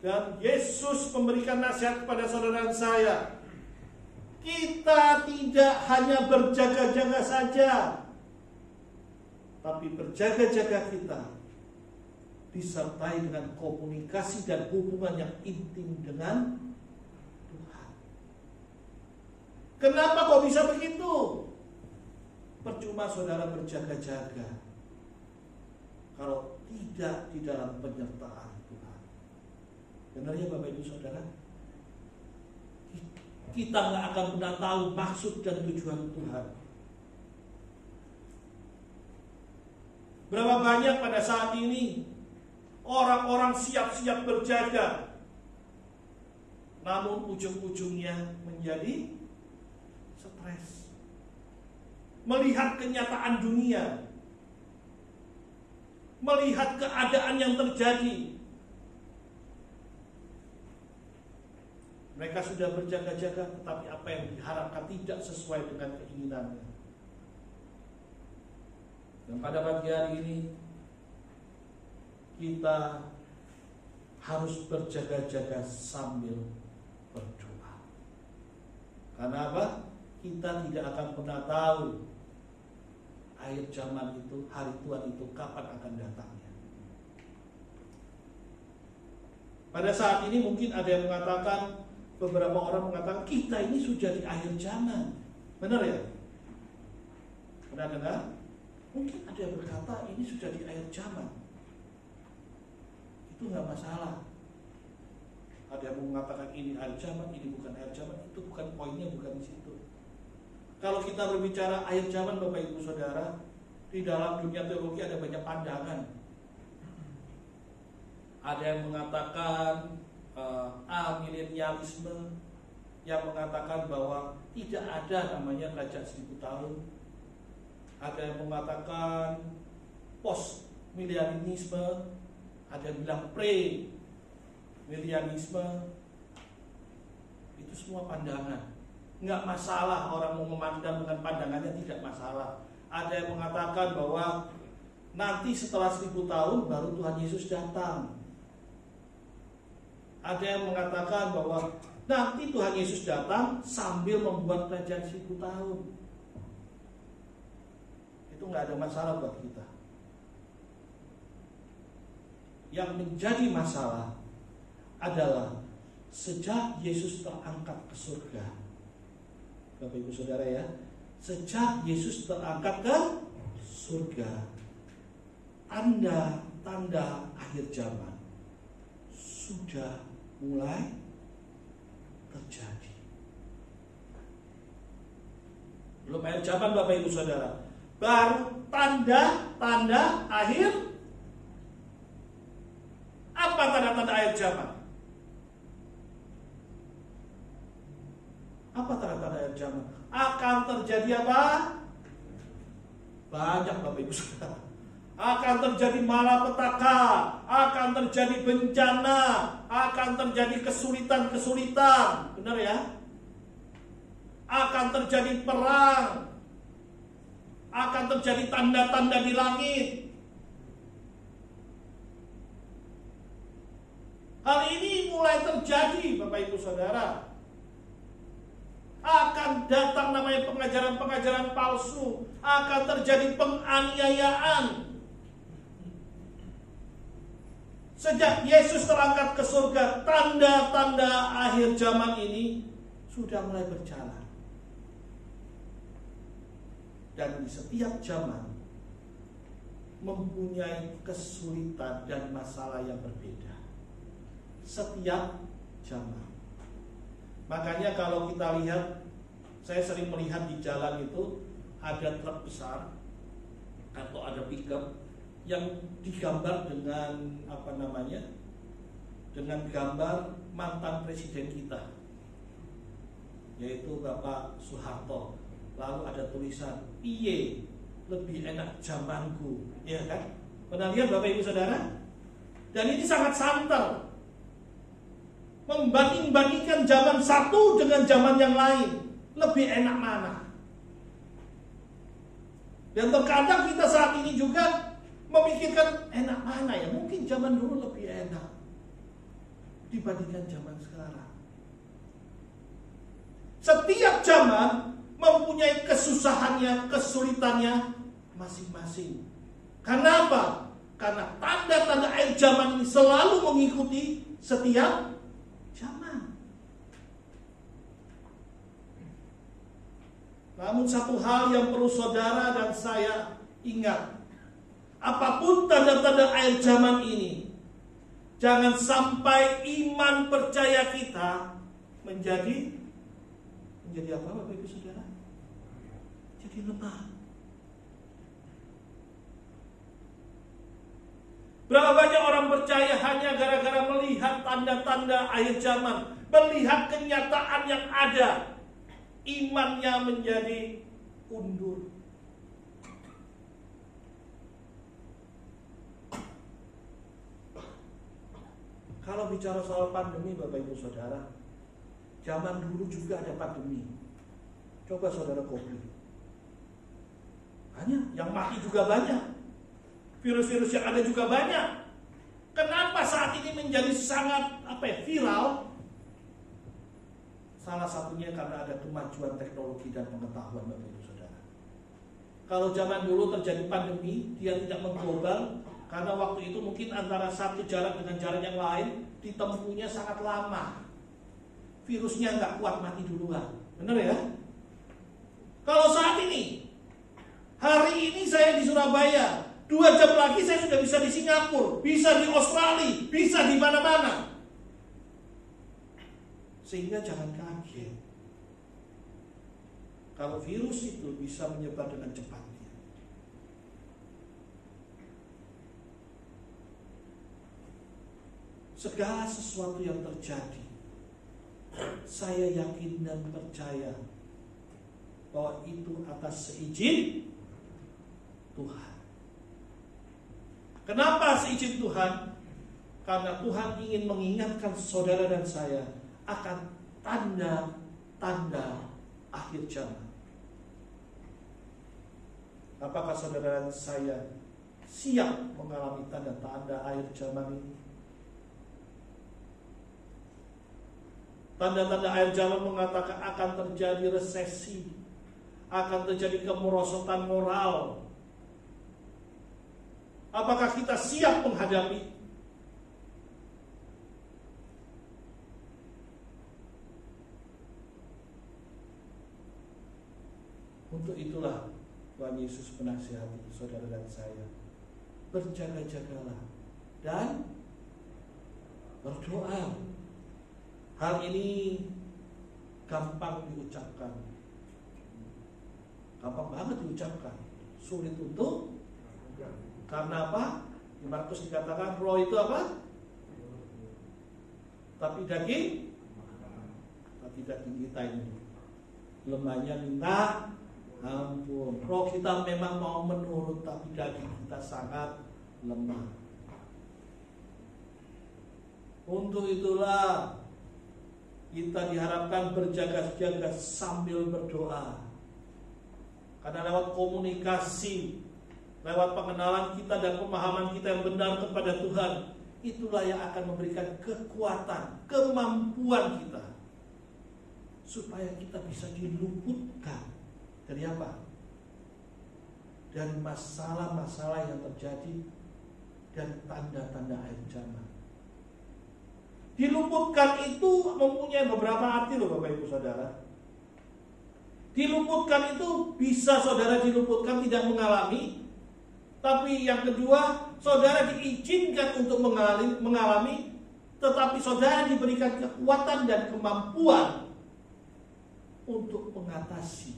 Dan Yesus memberikan nasihat kepada saudara saya. Kita tidak hanya berjaga-jaga saja, tapi berjaga-jaga kita disertai dengan komunikasi dan hubungan yang intim dengan Tuhan. Kenapa kok bisa begitu? Percuma saudara berjaga-jaga kalau tidak di dalam penyertaan Tuhan. Benar ya Bapak Ibu Saudara? Kita nggak akan pernah tahu maksud dan tujuan Tuhan. Berapa banyak pada saat ini orang-orang siap-siap berjaga, namun ujung-ujungnya menjadi stres. Melihat kenyataan dunia, melihat keadaan yang terjadi, mereka sudah berjaga-jaga, tetapi apa yang diharapkan tidak sesuai dengan keinginannya. Dan pada pagi hari ini kita harus berjaga-jaga sambil berdoa. Karena apa? Kita tidak akan pernah tahu akhir zaman itu, hari Tuhan itu kapan akan datangnya. Pada saat ini mungkin ada yang mengatakan, beberapa orang mengatakan kita ini sudah di akhir zaman. Benar ya? Pernah dengar? Mungkin ada yang berkata ini sudah di akhir zaman. Itu nggak masalah. Ada yang mengatakan ini akhir zaman, ini bukan akhir zaman. Itu bukan poinnya, bukan di situ. Kalau kita berbicara akhir zaman Bapak Ibu Saudara, di dalam dunia teologi ada banyak pandangan. Ada yang mengatakan amilenialisme, yang mengatakan bahwa tidak ada namanya kerajaan 1000 tahun. Ada yang mengatakan post-milenialisme, ada yang bilang pre-milenialisme. Itu semua pandangan. Nggak masalah orang mau memandang dengan pandangannya, tidak masalah. Ada yang mengatakan bahwa nanti setelah 1000 tahun baru Tuhan Yesus datang. Ada yang mengatakan bahwa nanti Tuhan Yesus datang sambil membuat kerajaan 1000 tahun. Itu nggak ada masalah buat kita. Yang menjadi masalah adalah sejak Yesus terangkat ke surga, Bapak Ibu Saudara ya, sejak Yesus terangkat ke surga, tanda-tanda akhir zaman sudah mulai terjadi. Belum akhir zaman Bapak Ibu Saudara, baru tanda-tanda akhir. Apa tanda-tanda akhir zaman? Apa tanda-tanda akhir zaman? Akan terjadi apa? Banyak Bapak Ibu Saudara. Akan terjadi malapetaka, akan terjadi bencana, akan terjadi kesulitan-kesulitan. Benar ya? Akan terjadi perang, akan terjadi tanda-tanda di langit. Hal ini mulai terjadi Bapak Ibu Saudara. Akan datang namanya pengajaran-pengajaran palsu, akan terjadi penganiayaan. Sejak Yesus terangkat ke surga, tanda-tanda akhir zaman ini sudah mulai berjalan. Dan di setiap zaman mempunyai kesulitan dan masalah yang berbeda. Setiap zaman. Makanya kalau kita lihat, saya sering melihat di jalan itu ada truk besar atau ada pickup yang digambar dengan apa namanya, dengan gambar mantan presiden kita. yaitu Bapak Soeharto. Lalu ada tulisan, "Piye lebih enak zamanku," ya kan? Pernah lihat Bapak Ibu Saudara? Dan ini sangat santer, membanding-bandingkan zaman satu dengan zaman yang lain, lebih enak mana? Dan terkadang kita saat ini juga memikirkan enak mana ya? Mungkin zaman dulu lebih enak dibandingkan zaman sekarang. Setiap zaman mempunyai kesusahannya, kesulitannya masing-masing. Karena apa? Karena tanda-tanda akhir zaman ini selalu mengikuti setiap zaman. Namun satu hal yang perlu saudara dan saya ingat, apapun tanda-tanda akhir zaman ini, jangan sampai iman percaya kita menjadi apa Bapak Ibu Saudara? Jadi lemah. Berapa banyak orang percaya hanya gara-gara melihat tanda-tanda akhir zaman, melihat kenyataan yang ada, imannya menjadi undur. Kalau bicara soal pandemi Bapak Ibu Saudara, zaman dulu juga ada pandemi. Coba saudara COVID. Banyak, yang mati juga banyak. Virus-virus yang ada juga banyak. Kenapa saat ini menjadi sangat viral? Salah satunya karena ada kemajuan teknologi dan pengetahuan Bapak Ibu Saudara. Kalau zaman dulu terjadi pandemi, dia tidak mengglobal karena waktu itu mungkin antara satu jarak dengan jarak yang lain ditempuhnya sangat lama. Virusnya nggak kuat, mati duluan. Benar ya? Kalau saat ini, hari ini saya di Surabaya, 2 jam lagi saya sudah bisa di Singapura, bisa di Australia, bisa di mana-mana. Sehingga jangan kaget kalau virus itu bisa menyebar dengan cepatnya. Segala sesuatu yang terjadi, saya yakin dan percaya bahwa itu atas seizin Tuhan. Kenapa seizin Tuhan? Karena Tuhan ingin mengingatkan saudara dan saya akan tanda-tanda akhir zaman. Apakah saudara dan saya siap mengalami tanda-tanda akhir zaman ini? Tanda-tanda akhir zaman mengatakan akan terjadi resesi, akan terjadi kemerosotan moral. Apakah kita siap menghadapi? Untuk itulah Tuhan Yesus menasihati saudara dan saya, berjaga-jagalah dan berdoa. Hal ini gampang diucapkan, gampang banget diucapkan, sulit untuk. Karena apa? Di Markus dikatakan roh itu apa? Tapi daging kita ini lemahnya minta ampun. Roh kita memang mau menurut, tapi daging kita sangat lemah. Untuk itulah kita diharapkan berjaga-jaga sambil berdoa. Karena lewat komunikasi, lewat pengenalan kita dan pemahaman kita yang benar kepada Tuhan, itulah yang akan memberikan kekuatan, kemampuan kita, supaya kita bisa diluputkan dari apa? Dari masalah-masalah yang terjadi dan tanda-tanda akhir zaman. Diluputkan itu mempunyai beberapa arti loh Bapak Ibu Saudara. Diluputkan itu bisa saudara diluputkan tidak mengalami. Tapi yang kedua, saudara diizinkan untuk mengalami, tetapi saudara diberikan kekuatan dan kemampuan untuk mengatasi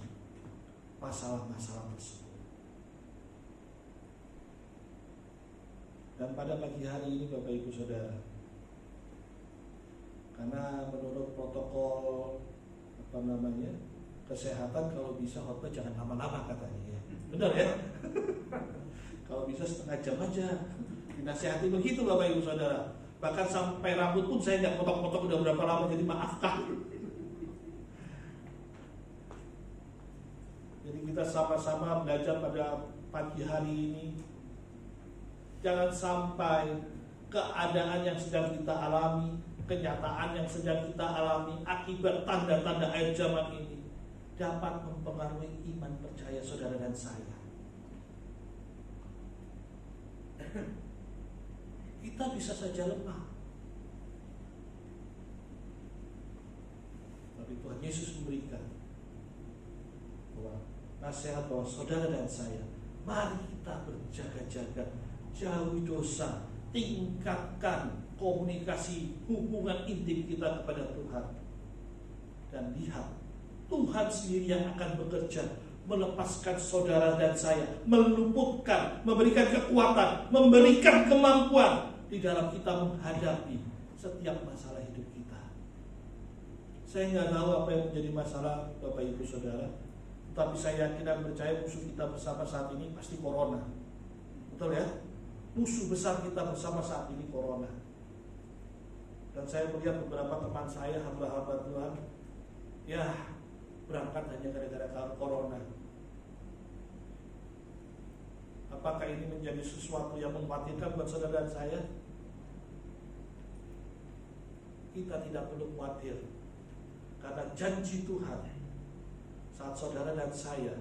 masalah-masalah tersebut. Dan pada pagi hari ini Bapak Ibu Saudara, karena menurut protokol kesehatan, kalau bisa khotbah jangan lama-lama katanya ya. Benar ya? Kalau bisa setengah jam aja. Dinasihati begitu Bapak Ibu Saudara. Bahkan sampai rambut pun saya nggak potong-potong udah berapa lama, jadi maafkan. Jadi kita sama-sama belajar pada pagi hari ini. Jangan sampai keadaan yang sedang kita alami, kenyataan yang sedang kita alami akibat tanda-tanda akhir zaman ini dapat mempengaruhi iman percaya saudara dan saya. Kita bisa saja lemah, tapi Tuhan Yesus memberikan nasihat bahwa saudara dan saya, mari kita berjaga-jaga, jauhi dosa, tingkatkan komunikasi hubungan intim kita kepada Tuhan, dan lihat Tuhan sendiri yang akan bekerja melepaskan saudara dan saya, meluputkan, memberikan kekuatan, memberikan kemampuan di dalam kita menghadapi setiap masalah hidup kita. Saya nggak tahu apa yang menjadi masalah Bapak Ibu Saudara, tapi saya yakin dan percaya musuh kita bersama saat ini pasti corona. Betul ya? Musuh besar kita bersama saat ini corona. Dan saya melihat beberapa teman saya, hamba-hamba Tuhan, ya berangkat hanya gara-gara corona. Apakah ini menjadi sesuatu yang mengkhawatirkan buat saudara dan saya? Kita tidak perlu khawatir, karena janji Tuhan saat saudara dan saya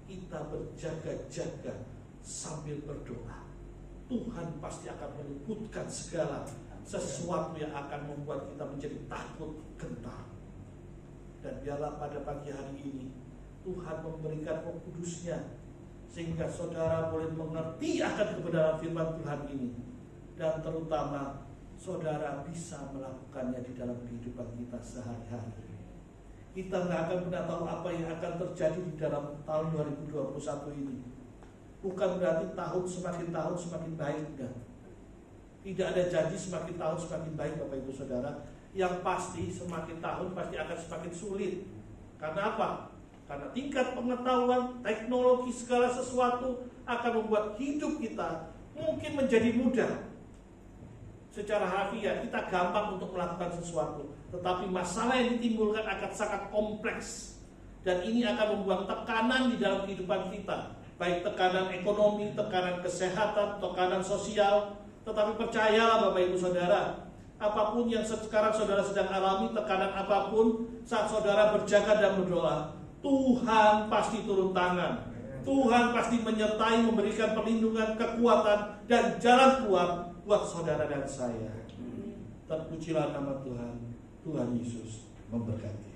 kita berjaga-jaga sambil berdoa, Tuhan pasti akan meluputkan segala sesuatu yang akan membuat kita menjadi takut, gentar. Dan biarlah pada pagi hari ini Tuhan memberikan Roh Kudus-Nya sehingga saudara boleh mengerti akan kebenaran firman Tuhan ini, dan terutama saudara bisa melakukannya di dalam kehidupan kita sehari-hari. Kita nggak akan pernah tahu apa yang akan terjadi di dalam tahun 2021 ini. Bukan berarti tahun semakin baik, enggak. Tidak ada janji semakin tahun semakin baik Bapak Ibu Saudara. Yang pasti semakin tahun pasti akan semakin sulit. Karena apa? Karena tingkat pengetahuan, teknologi, segala sesuatu akan membuat hidup kita mungkin menjadi mudah. Secara harfiah kita gampang untuk melakukan sesuatu, tetapi masalah yang ditimbulkan akan sangat kompleks. Dan ini akan membuat tekanan di dalam kehidupan kita, baik tekanan ekonomi, tekanan kesehatan, tekanan sosial. Tetapi percayalah Bapak Ibu Saudara, apapun yang sekarang saudara sedang alami, tekanan apapun, saat saudara berjaga dan berdoa, Tuhan pasti turun tangan. Tuhan pasti menyertai, memberikan perlindungan, kekuatan, dan jalan keluar buat saudara dan saya. Terpujilah nama Tuhan. Tuhan Yesus memberkati.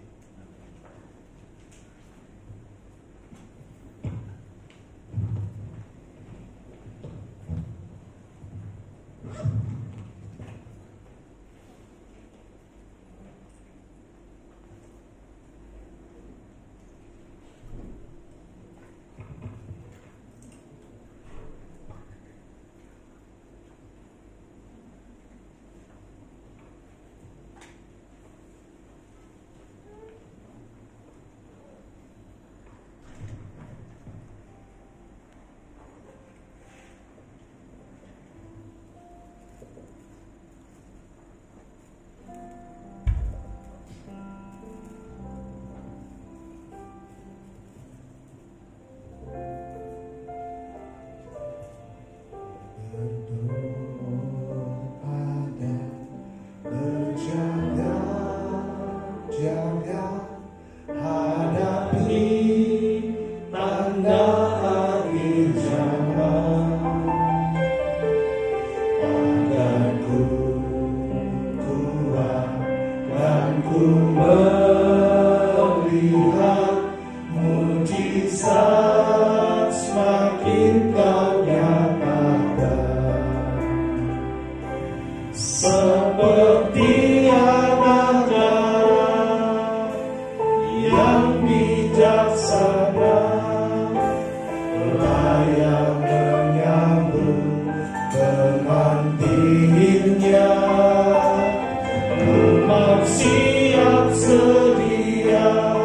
Siap sedia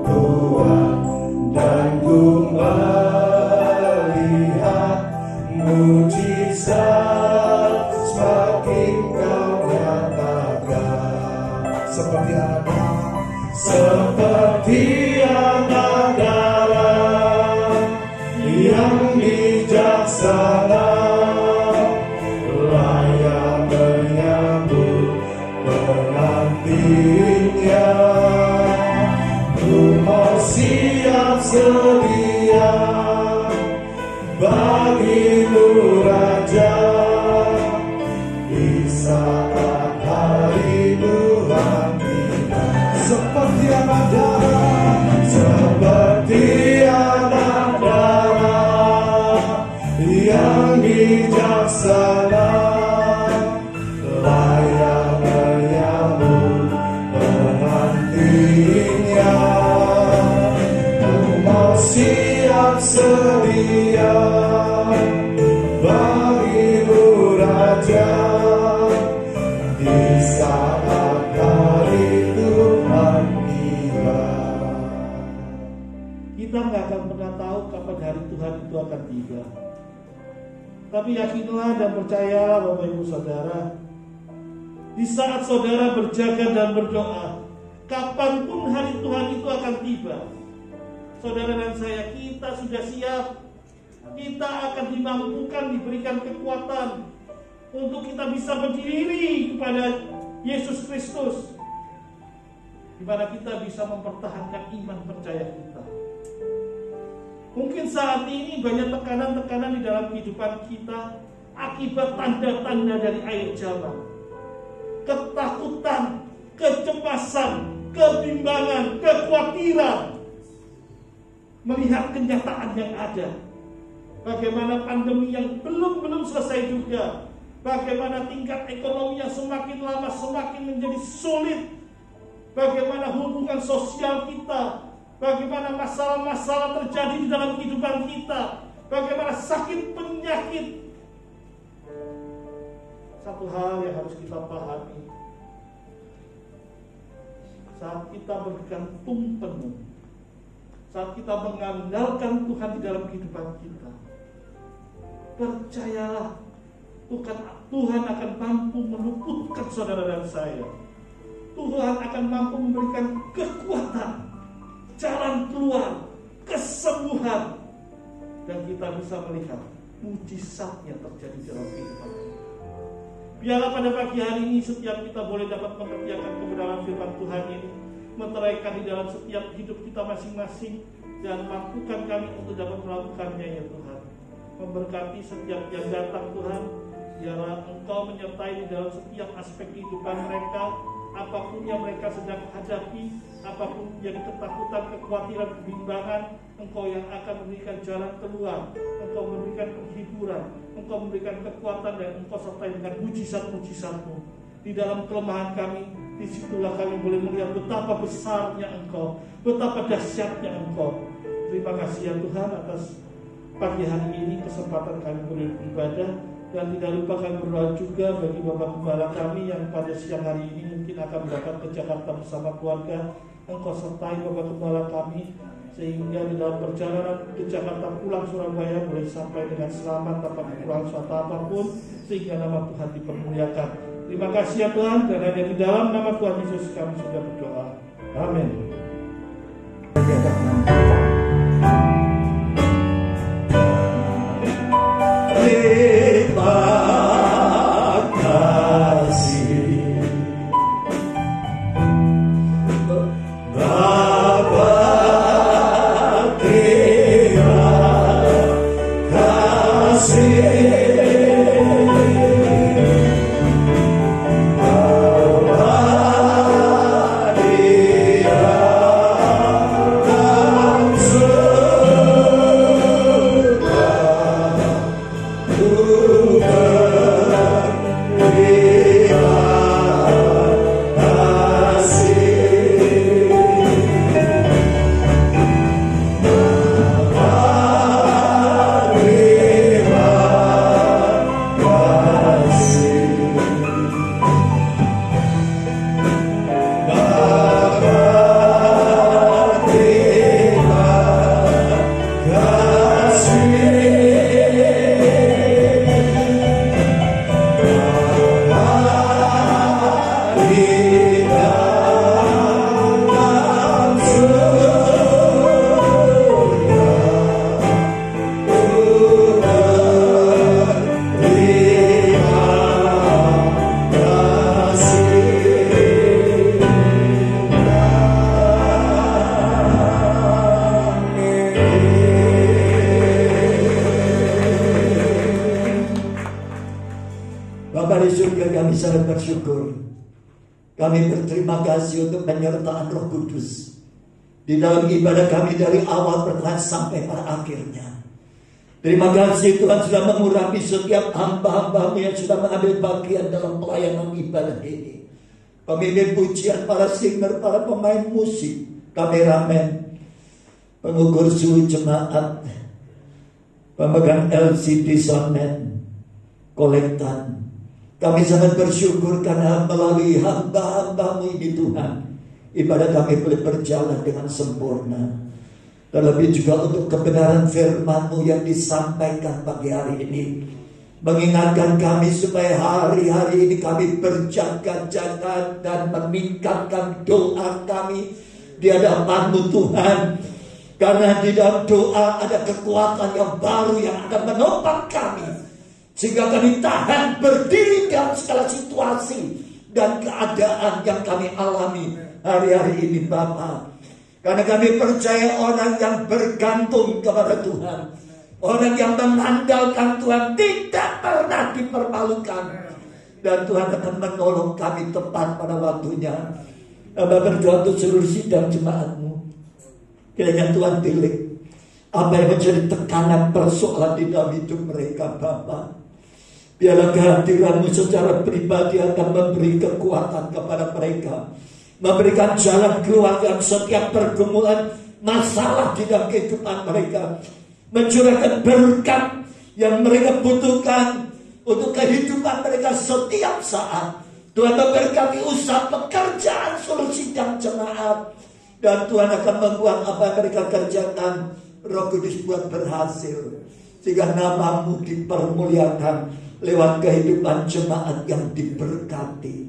Tuhan, dan ku melihat mujizat semakin kau nyatakan. Seperti anak darah yang bijaksana, layak menyambut penantinya. Ku mau siap sedia bagimu Raja, di saat harimu tiba. Seperti anak darah, seperti anak darah yang bijaksana, layak menyambut penantinya. Ku mau siap sedia bagimu Raja, di saat hari Tuhan tiba. Kita nggak akan pernah tahu kapan hari Tuhan itu akan tiba. Tapi yakinlah dan percaya Bapak Ibu Saudara, di saat saudara berjaga dan berdoa, kapanpun hari Tuhan itu akan tiba, saudara dan saya, kita sudah siap. Kita akan dimampukan, diberikan kekuatan untuk kita bisa berdiri kepada Yesus Kristus, di mana kita bisa mempertahankan iman percaya kita. Mungkin saat ini banyak tekanan-tekanan di dalam kehidupan kita akibat tanda-tanda dari akhir zaman. Ketakutan, kecemasan, kebimbangan, kekhawatiran melihat kenyataan yang ada. Bagaimana pandemi yang belum selesai juga. Bagaimana tingkat ekonomi yang semakin lama semakin menjadi sulit. Bagaimana hubungan sosial kita. Bagaimana masalah-masalah terjadi di dalam kehidupan kita. Bagaimana sakit penyakit. Satu hal yang harus kita pahami. Saat kita bergantung penuh, saat kita mengandalkan Tuhan di dalam kehidupan kita, percayalah Tuhan akan mampu meluputkan saudara dan saya. Tuhan akan mampu memberikan kekuatan, jalan keluar, kesembuhan, dan kita bisa melihat mujizatnya terjadi dalam kehidupan kita. Biarlah pada pagi hari ini setiap kita boleh dapat mempertiakan kebenaran firman Tuhan ini, meteraikan di dalam setiap hidup kita masing-masing, dan mampukan kami untuk dapat melakukannya ya Tuhan. Memberkati setiap yang datang Tuhan, biarlah Engkau menyertai di dalam setiap aspek kehidupan mereka, apapun yang mereka sedang hadapi, apapun yang ketakutan, kekhawatiran, kebimbangan, Engkau yang akan memberikan jalan keluar, Engkau memberikan penghiburan, Engkau memberikan kekuatan, dan Engkau sertai dengan mujizat-mujizat-Mu. Di dalam kelemahan kami, disitulah kami boleh melihat betapa besarnya Engkau, betapa dahsyatnya Engkau. Terima kasih ya Tuhan atas pagi hari ini kesempatan kami boleh beribadah. Dan tidak lupa kami berdoa juga bagi Bapak Gembala kami yang pada siang hari ini mungkin akan berangkat ke Jakarta bersama keluarga. Engkau sertai Bapak Gembala kami, sehingga di dalam perjalanan ke Jakarta pulang Surabaya boleh sampai dengan selamat tanpa kekurangan suatu apapun, sehingga nama Tuhan dipermuliakan. Terima kasih ya Tuhan, dan hanya di dalam nama Tuhan Yesus kami sudah berdoa. Amin. sangat bersyukur. Kami berterima kasih untuk penyertaan Roh Kudus di dalam ibadah kami dari awal pertengahan sampai pada akhirnya. Terima kasih Tuhan sudah mengurapi setiap hamba-hamba-Mu yang sudah mengambil bagian dalam pelayanan ibadah ini. Pemimpin pujian, para singer, para pemain musik, kameramen, pengukur suhu jemaat, pemegang LCD soundman, kolektan. Kami sangat bersyukur karena melalui hamba-hamba-Mu ini Tuhan, ibadah kami boleh berjalan dengan sempurna. Terlebih juga untuk kebenaran firman-Mu yang disampaikan pagi hari ini, mengingatkan kami supaya hari-hari ini kami berjaga-jaga dan meningkatkan doa kami di hadapan-Mu Tuhan. Karena di dalam doa ada kekuatan yang baru yang akan menopang kami, sehingga kami tahan berdiri dalam segala situasi dan keadaan yang kami alami hari-hari ini Bapa. Karena kami percaya orang yang bergantung kepada Tuhan, orang yang mengandalkan Tuhan tidak pernah dipermalukan. Dan Tuhan akan menolong kami tepat pada waktunya. Hamba berdoa untuk seluruh sidang jemaat-Mu. Kiranya Tuhan pilih apa yang menjadi tekanan persoalan di dalam hidup mereka Bapa. Biarlah kehadiran-Mu secara pribadi akan memberi kekuatan kepada mereka, memberikan jalan keluar dalam setiap pergumulan masalah di dalam kehidupan mereka, mencurahkan berkat yang mereka butuhkan untuk kehidupan mereka setiap saat. Tuhan memberkati usaha pekerjaan seluruh sidang jemaat, dan Tuhan akan membuat apa yang mereka kerjakan Roh Kudus buat berhasil, sehingga nama-Mu dipermuliakan lewat kehidupan jemaat yang diberkati.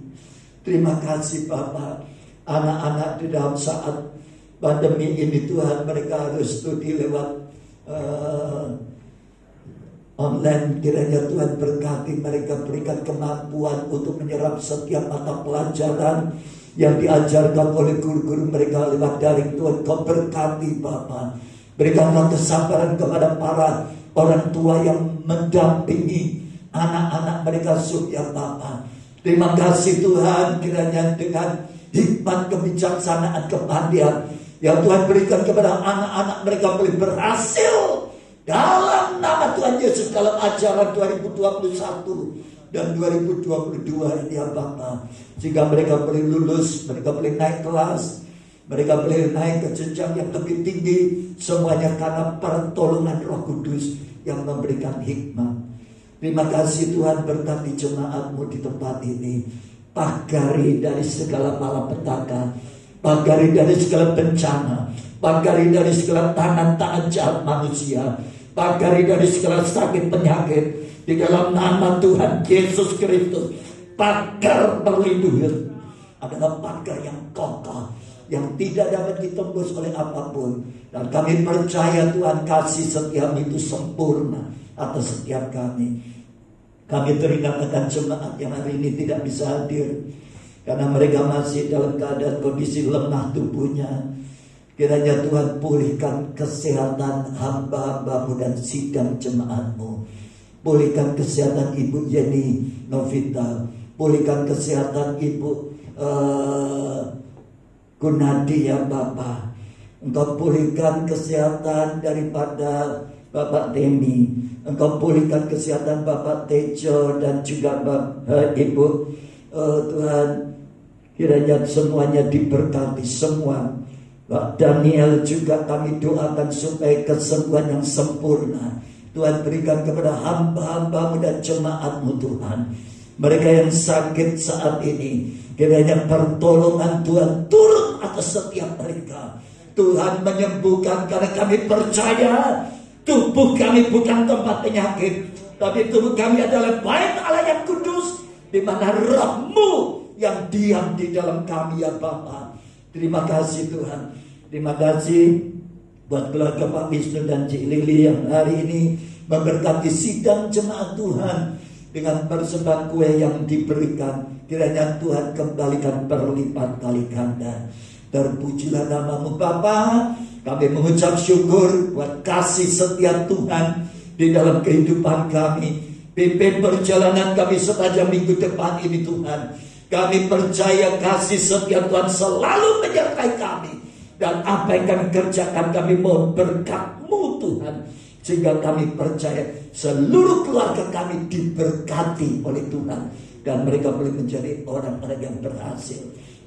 Terima kasih Bapak. Anak-anak di dalam saat pandemi ini Tuhan, mereka harus studi lewat online. Kiranya Tuhan berkati mereka, berikan kemampuan untuk menyerap setiap mata pelajaran yang diajarkan oleh guru-guru mereka lewat daring. Tuhan Kau berkati Bapa. Berikanlah kesabaran kepada para orang tua yang mendampingi anak-anak mereka supaya Bapa. Terima kasih Tuhan, kiranya dengan hikmat, kebijaksanaan, kepandian yang Tuhan berikan kepada anak-anak mereka boleh berhasil dalam nama Tuhan Yesus dalam ajaran 2021 dan 2022 ini ya Bapa. Sehingga mereka boleh lulus, mereka boleh naik kelas, mereka boleh naik ke jenjang yang lebih tinggi, semuanya karena pertolongan Roh Kudus yang memberikan hikmat. Terima kasih Tuhan, berkati jemaat-Mu di tempat ini. Pagari dari segala malapetaka, pagari dari segala bencana, pagari dari segala tangan-tangan jahat manusia, pagari dari segala sakit penyakit di dalam nama Tuhan Yesus Kristus. Pagar perlindungan adalah pagar yang kokoh, yang tidak dapat ditembus oleh apapun. Dan kami percaya Tuhan kasih setia-Mu itu sempurna atas setiap kami. Kami teringat akan jemaat yang hari ini tidak bisa hadir karena mereka masih dalam keadaan kondisi lemah tubuhnya. Kiranya Tuhan pulihkan kesehatan hamba-hamba-Mu dan sidang jemaat-Mu. Pulihkan kesehatan Ibu Jenny Novita, pulihkan kesehatan Ibu Gunadi ya Bapak. Engkau pulihkan kesehatan daripada Bapak Temi, Engkau pulihkan kesehatan Bapak Tejo dan juga Ibu Tuhan. Kiranya semuanya diberkati semua. Pak Daniel juga kami doakan supaya kesembuhan yang sempurna Tuhan berikan kepada hamba-hamba-Mu dan jemaat-Mu Tuhan. Mereka yang sakit saat ini, kiranya pertolongan Tuhan turun atas setiap mereka. Tuhan menyembuhkan karena kami percaya tubuh kami bukan tempat penyakit, tapi tubuh kami adalah bait Allah yang kudus, di mana Roh-Mu yang diam di dalam kami ya Bapa. Terima kasih Tuhan. Terima kasih buat keluarga Pak Wisnu dan Cik Lili yang hari ini memberkati sidang jemaat Tuhan dengan persembahan kue yang diberikan. Kiranya Tuhan kembalikan berlipat kali ganda. Terpujilah nama-Mu Bapa. Kami mengucap syukur buat kasih setia Tuhan di dalam kehidupan kami. Pimpin perjalanan kami sepanjang minggu depan ini Tuhan. Kami percaya kasih setia Tuhan selalu menyertai kami. Dan apa yang kami kerjakan, kami mohon berkat-Mu Tuhan. Sehingga kami percaya seluruh keluarga kami diberkati oleh Tuhan. Dan mereka boleh menjadi orang-orang yang berhasil.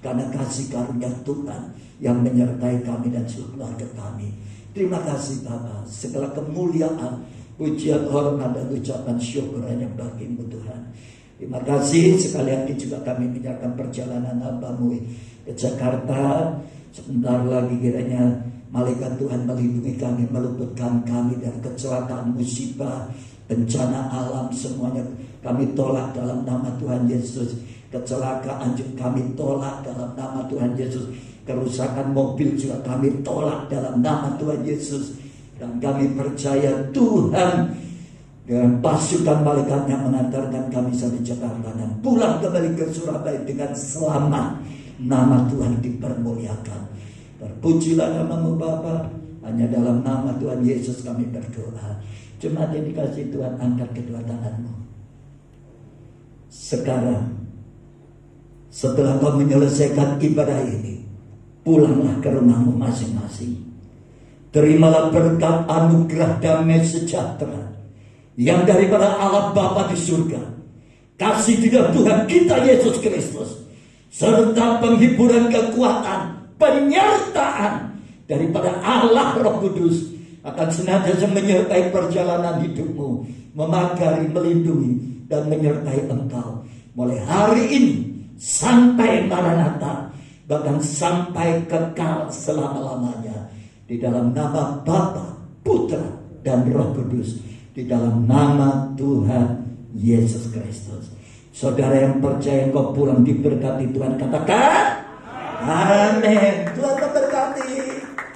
Karena kasih karunia Tuhan yang menyertai kami dan seluruh keluarga kami. Terima kasih Bapa. Segala kemuliaan, pujian, hormat dan ucapan syukur hanya bagi-Mu Tuhan. Terima kasih. Sekali lagi juga kami menyerahkan perjalanan hamba-Mu ke Jakarta. Sebentar lagi kiranya malaikat Tuhan melindungi kami, meluputkan kami dari kecelakaan, musibah, bencana alam, semuanya kami tolak dalam nama Tuhan Yesus. Kecelakaan juga kami tolak dalam nama Tuhan Yesus. Kerusakan mobil juga kami tolak dalam nama Tuhan Yesus. Dan kami percaya Tuhan dengan pasukan malaikatnya mengantarkan kami sampai Jakarta dan pulang kembali ke Surabaya dengan selamat. Nama Tuhan dipermuliakan. Terpujilah nama-Mu Bapa. Hanya dalam nama Tuhan Yesus kami berdoa. Jemaat yang dikasihi Tuhan, angkat kedua tanganmu. Sekarang setelah kau menyelesaikan ibadah ini, pulanglah ke rumahmu masing-masing. Terimalah berkat anugerah damai sejahtera yang daripada Allah Bapa di surga, kasih tidak Tuhan kita Yesus Kristus, serta penghiburan kekuatan, penyertaan daripada Allah Roh Kudus akan senantiasa menyertai perjalanan hidupmu, memagari, melindungi, dan menyertai engkau mulai hari ini sampai Maranatha, bahkan sampai kekal selama-lamanya. Di dalam nama Bapa, Putra, dan Roh Kudus. Di dalam nama Tuhan Yesus Kristus. Saudara yang percaya engkau pulang diberkati Tuhan, katakan amin. Tuhan